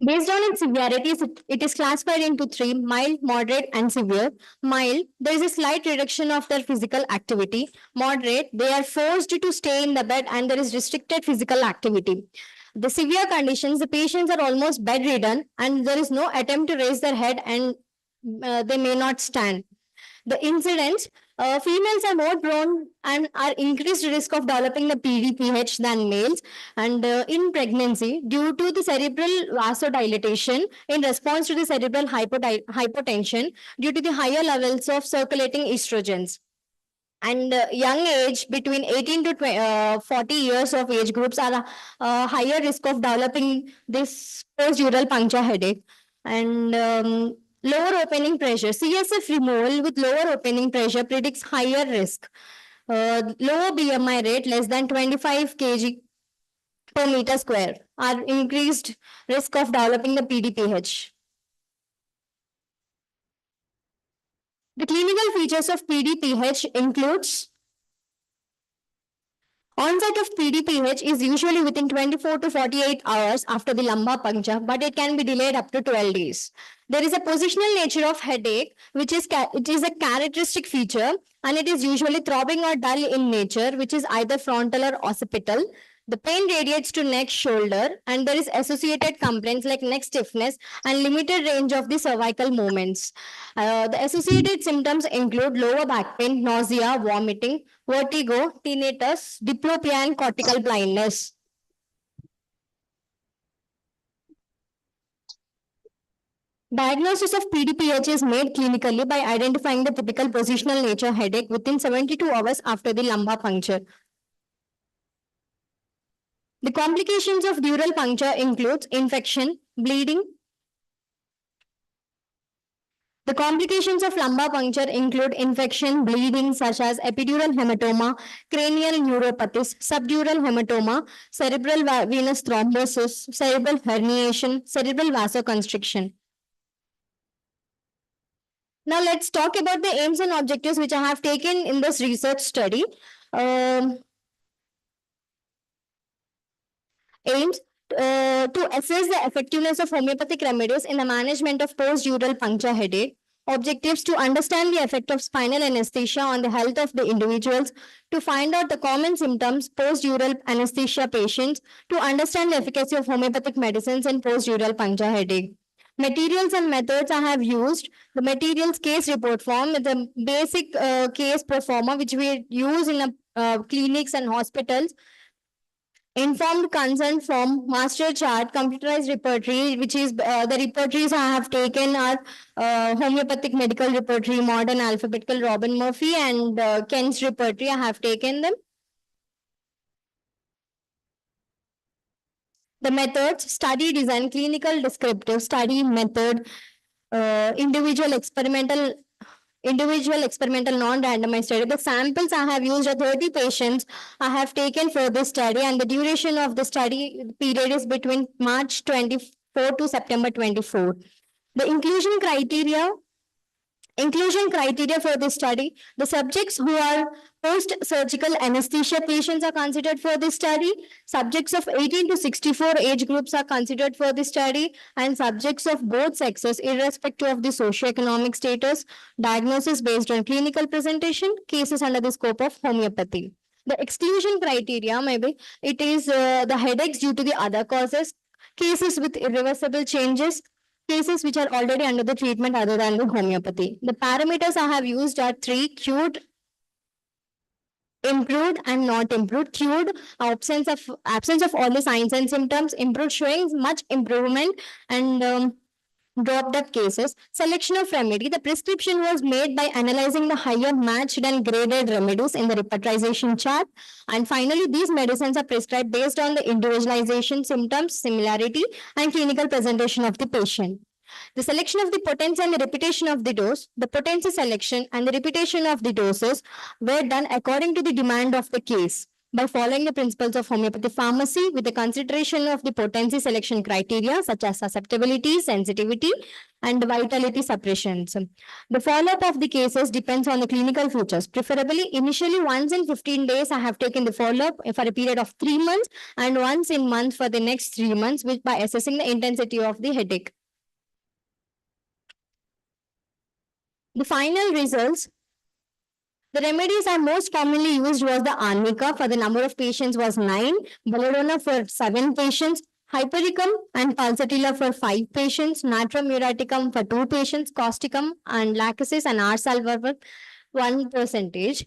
Based on its severity, it is classified into three: mild, moderate, and severe. Mild, there is a slight reduction of their physical activity. Moderate, they are forced to stay in the bed and there is restricted physical activity. The severe conditions, the patients are almost bedridden and there is no attempt to raise their head and they may not stand. The incidence, females are more prone and are increased risk of developing the PDPH than males. And in pregnancy, due to the cerebral vasodilatation in response to the cerebral hypotension, due to the higher levels of circulating estrogens. And young age between 18 to 40 years of age groups are higher risk of developing this post-dural puncture headache. And lower opening pressure. CSF removal with lower opening pressure predicts higher risk. Lower BMI rate, less than 25 kg per meter square are increased risk of developing the PDPH. The clinical features of PDPH includes onset of PDPH is usually within 24 to 48 hours after the lumbar puncture, but it can be delayed up to 12 days. There is a positional nature of headache, which is it is a characteristic feature, and it is usually throbbing or dull in nature, which is either frontal or occipital. The pain radiates to neck, shoulder, and there is associated complaints like neck stiffness and limited range of the cervical movements. The associated symptoms include lower back pain, nausea, vomiting, vertigo, tinnitus, diplopia, and cortical blindness. Diagnosis of PDPH is made clinically by identifying the typical positional nature headache within 72 hours after the lumbar puncture. The complications of dural puncture includes infection, bleeding. The complications of lumbar puncture include infection, bleeding such as epidural hematoma, cranial neuropathies, subdural hematoma, cerebral venous thrombosis, cerebral herniation, cerebral vasoconstriction. Now let's talk about the aims and objectives which I have taken in this research study. Aims to assess the effectiveness of homeopathic remedies in the management of post-dural puncture headache. Objectives to understand the effect of spinal anesthesia on the health of the individuals, to find out the common symptoms post-dural anesthesia patients, to understand the efficacy of homeopathic medicines in post-dural puncture headache. Materials and methods I have used. The materials case report form is a basic case pro forma which we use in clinics and hospitals. Informed consent form, master chart, computerized repertory, which is the repertories I have taken are homeopathic medical repertory, modern alphabetical, Robin Murphy, and Kent's repertory. I have taken them. The methods, study design, clinical descriptive, study method, individual experimental non-randomized study. The samples I have used are 30 patients I have taken for this study, and the duration of the study period is between March 24 to September 24. The inclusion criteria for this study, the subjects who are post-surgical anesthesia patients are considered for this study, subjects of 18 to 64 age groups are considered for this study, and subjects of both sexes irrespective of the socioeconomic status, diagnosis based on clinical presentation, cases under the scope of homeopathy. The exclusion criteria, maybe it is the headaches due to the other causes, cases with irreversible changes, cases which are already under the treatment other than the homeopathy. The parameters I have used are 3: cured, improved, and not improved. Cured, absence of all the signs and symptoms. Improved, showing much improvement, and dropped up cases. Selection of remedy. The prescription was made by analyzing the higher matched and graded remedies in the repertorization chart. And finally, these medicines are prescribed based on the individualization, symptoms, similarity, and clinical presentation of the patient. The selection of the potency and the repetition of the dose, the potency selection and the repetition of the doses were done according to the demand of the case by following the principles of homeopathy pharmacy with the consideration of the potency selection criteria such as susceptibility, sensitivity, and vitality suppressions. The follow-up of the cases depends on the clinical features. Preferably, initially once in 15 days, I have taken the follow-up for a period of 3 months and once in month for the next 3 months which by assessing the intensity of the headache. The final results, the remedies are most commonly used was the arnica for the number of patients was 9, belladonna for 7 patients, hypericum and pulsatilla for 5 patients, natrum muriaticum for 2 patients, causticum and lachesis and R sulfur for 1%.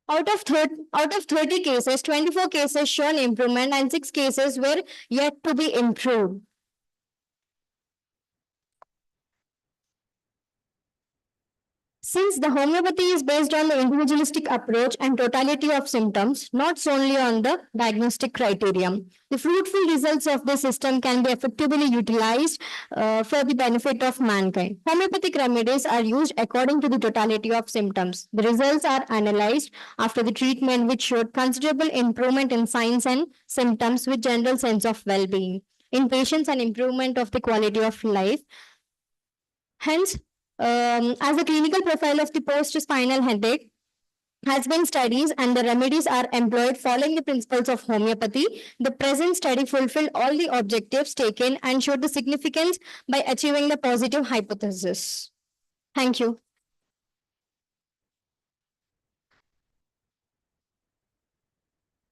Out of 30 cases, 24 cases shown improvement and 6 cases were yet to be improved. Since the homeopathy is based on the individualistic approach and totality of symptoms, not solely on the diagnostic criterion, the fruitful results of the system can be effectively utilized for the benefit of mankind. Homeopathic remedies are used according to the totality of symptoms. The results are analyzed after the treatment, which showed considerable improvement in signs and symptoms with general sense of well-being in patients and improvement of the quality of life. Hence, as a clinical profile of the post-spinal headache has been studies and the remedies are employed following the principles of homeopathy. The present study fulfilled all the objectives taken and showed the significance by achieving the positive hypothesis. Thank you.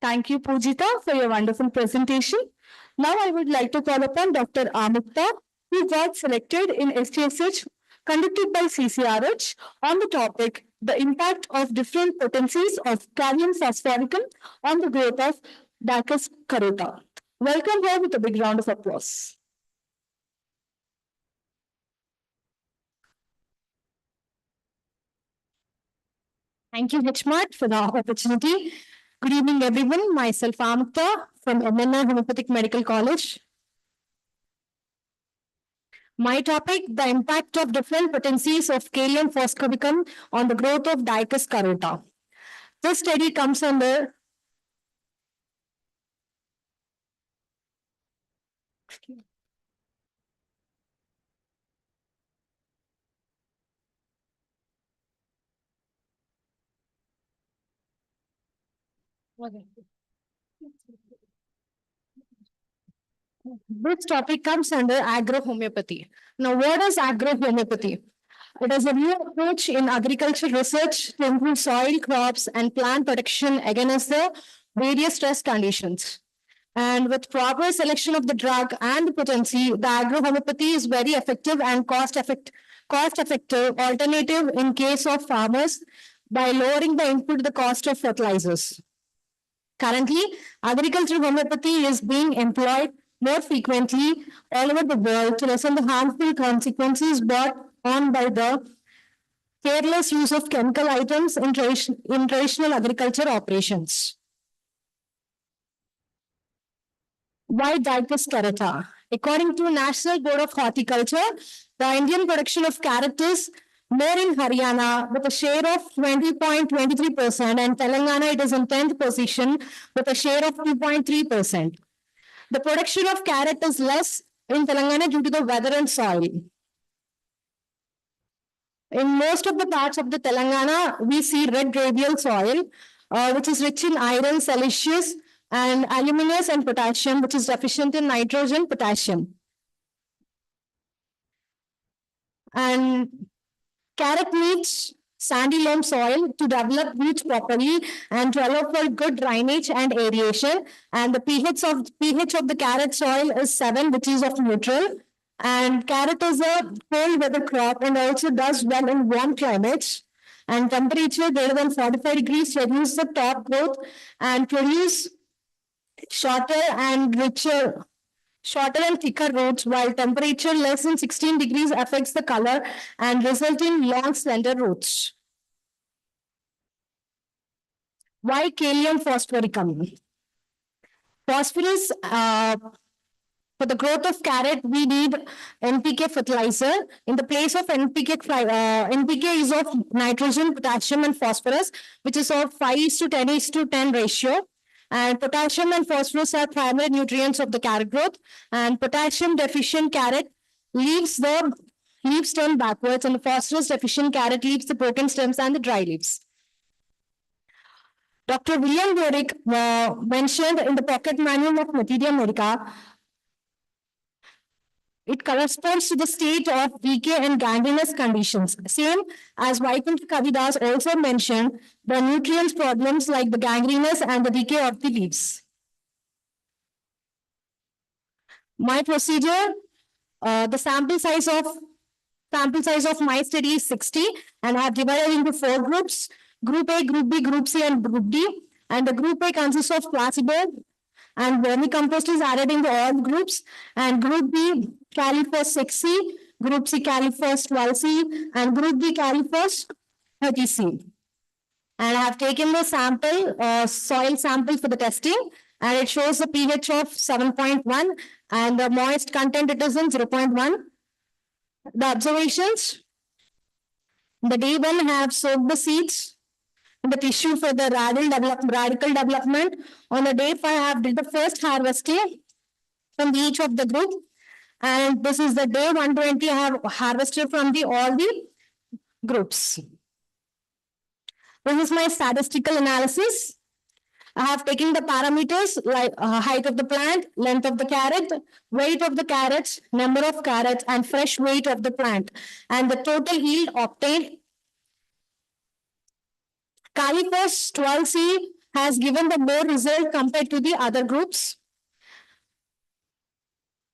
Thank you, Pujita, for your wonderful presentation. Now I would like to call upon Dr. Amukta, who got selected in STSH conducted by CCRH on the topic, the impact of different potencies of gallium phosphoricum on the growth of Dacus carota. Welcome her with a big round of applause. Thank you, Hmat, for the opportunity. Good evening, everyone. Myself, Amukta, from MNR Homeopathic Medical College. My topic, the impact of different potencies of gallium phosphoricum on the growth of Dicus carota. This study comes under This topic comes under agro-homeopathy. Now, what is agro-homeopathy? It is a new approach in agriculture research to improve soil, crops, and plant protection against the various stress conditions. And with proper selection of the drug and the potency, the agro-homeopathy is very effective and cost-effective alternative in case of farmers by lowering the input the cost of fertilizers. Currently, agricultural homeopathy is being employed more frequently all over the world to lessen the harmful consequences brought on by the careless use of chemical items in traditional agriculture operations. Why Dicus carota? According to National Board of Horticulture, the Indian production of carrot is more in Haryana with a share of 20.23% and Telangana it is in 10th position with a share of 2.3%. The production of carrot is less in Telangana due to the weather and soil. In most of the parts of the Telangana, we see red radial soil, which is rich in iron, silicious, and aluminous and potassium, which is deficient in nitrogen, potassium. And carrot needs sandy loam soil to develop roots properly and to allow for good drainage and aeration. And the pH of the carrot soil is 7, which is of neutral. And carrot is a cold weather crop and also does well in warm climates. And temperature greater than 45 degrees reduce the top growth and produce shorter and thicker roots, while temperature less than 16 degrees affects the color and result in long, slender roots. Why gallium phosphoricum? Phosphorus, for the growth of carrot, we need NPK fertilizer. In the place of NPK, NPK is of nitrogen, potassium, and phosphorus, which is of 5:10:10 ratio. And potassium and phosphorus are primary nutrients of the carrot growth. And potassium deficient carrot leaves the leaf stem backwards, and the phosphorus deficient carrot leaves the broken stems and the dry leaves. Dr. William Dorick mentioned in the pocket manual of Materia Medica, it corresponds to the state of decay and gangrenous conditions. Same as Vaikuntha Kavidas also mentioned the nutrients problems like the gangrenous and the decay of the leaves. My procedure, the sample size of my study is 60, and I have divided into 4 groups: Group A, Group B, Group C, and Group D. And the Group A consists of placebo, and vermicompost is added into all groups. And Group B carried for 6C, Group C carried for 12C, and Group D carried for 30C. And I have taken the sample, soil sample for the testing, and it shows the pH of 7.1 and the moist content it is in 0.1. The observations, the day one I have soaked the seeds in the tissue for the radical development. On the day 5, I have did the first harvesting from each of the group. And this is the day 120 I have harvested from all the groups. This is my statistical analysis. I have taken the parameters like height of the plant, length of the carrot, weight of the carrots, number of carrots, and fresh weight of the plant, and the total yield obtained. Calipers 12C has given the more result compared to the other groups.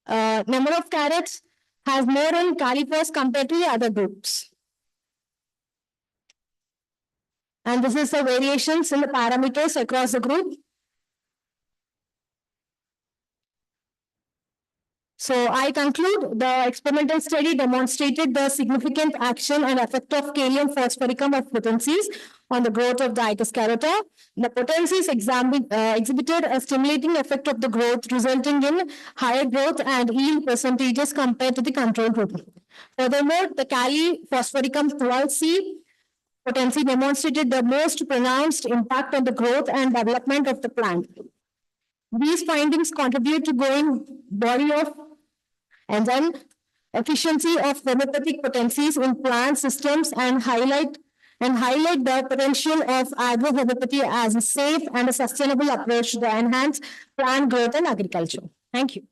Number of carrots has more in calipers compared to the other groups. And this is the variations in the parameters across the group. So I conclude the experimental study demonstrated the significant action and effect of kalium phosphoricum of potencies on the growth of the Icus carota. The potencies exhibited a stimulating effect of the growth, resulting in higher growth and yield percentages compared to the control group. Furthermore, the Kali phosphoricum 12C potency demonstrated the most pronounced impact on the growth and development of the plant. These findings contribute to growing body of enzyme efficiency of homeopathic potencies in plant systems and highlight the potential of agrohomeopathy as a safe and a sustainable approach to enhance plant growth and agriculture. Thank you.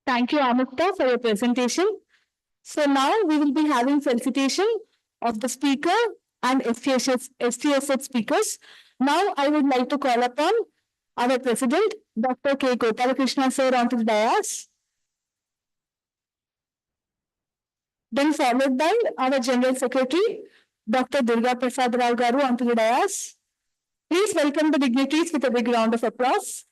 Thank you, Amukta, for your presentation. So now we will be having felicitation of the speaker and STSH speakers. Now I would like to call upon our president, Dr. K. Gopalakrishna sir, onto the dais. Then followed by our General Secretary, Dr. Durga Prasad Rao Garu, onto the dais. Please welcome the dignitaries with a big round of applause.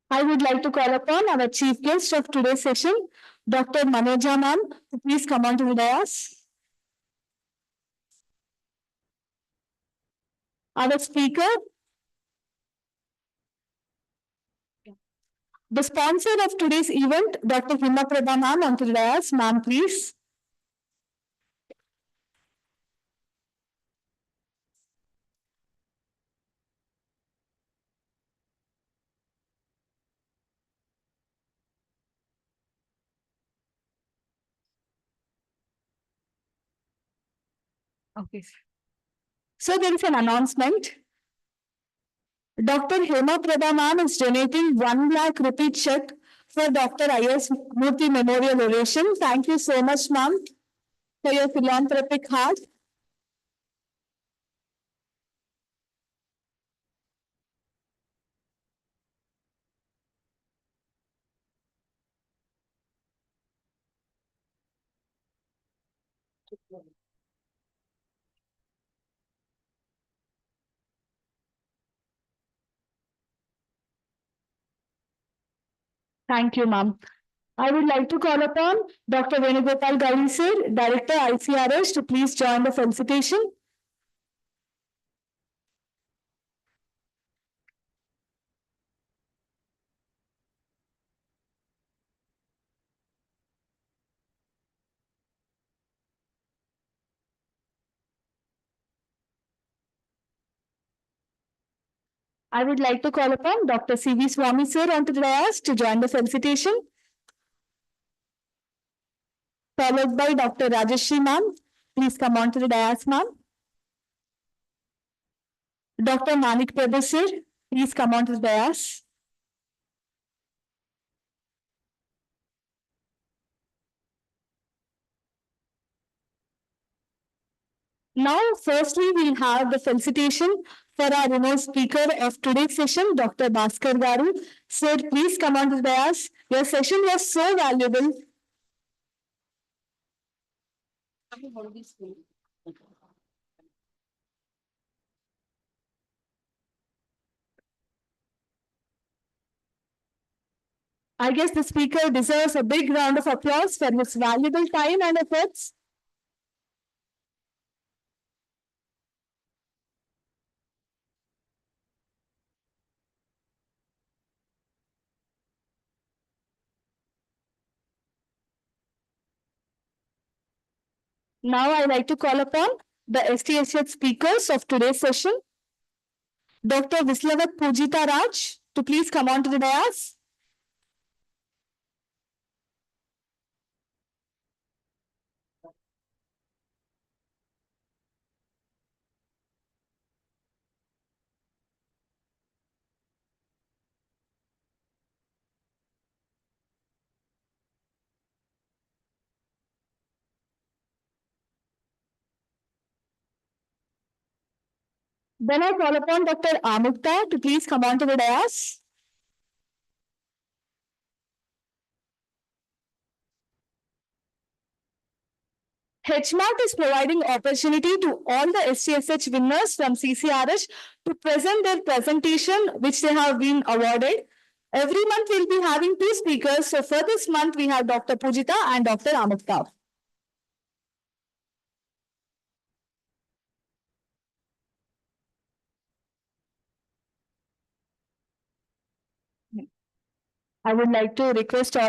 I would like to call upon our chief guest of today's session, Dr. Manoja ma'am, to please come on to the dais. Our speaker, the sponsor of today's event, Dr. Hmat ma'am, onto the dais. Ma'am, please. Okay. So there is an announcement. Dr. Hema Prabha ma'am is donating 1 lakh rupee check for Dr. I.S. Murthy Memorial Oration. Thank you so much, ma'am, for your philanthropic heart. Thank you, ma'am. I would like to call upon Dr. Venugopal Gauri sir, Director ICRS, to please join the felicitation. I would like to call upon Dr. C.V. Swami sir onto the dais to join the felicitation, followed by Dr. Rajeshri ma'am. Please come on to the dais, ma'am. Dr. Manik Prabhu sir, please come on to the dais. Now, firstly, we'll have the felicitation for our renowned speaker of today's session, Dr. Bhaskar Garu. Sir, please come on to the dais. Your session was so valuable. I guess the speaker deserves a big round of applause for his valuable time and efforts. Now I'd like to call upon the STSH speakers of today's session. Dr. Vislavat Pujita Raj to please come on to the dais. Then I call upon Dr. Amukta to please come on to the dais. Hmat is providing opportunity to all the STSH winners from CCRH to present their presentation which they have been awarded. Every month we'll be having two speakers. So for this month we have Dr. Pujita and Dr. Amukta. I would like to request all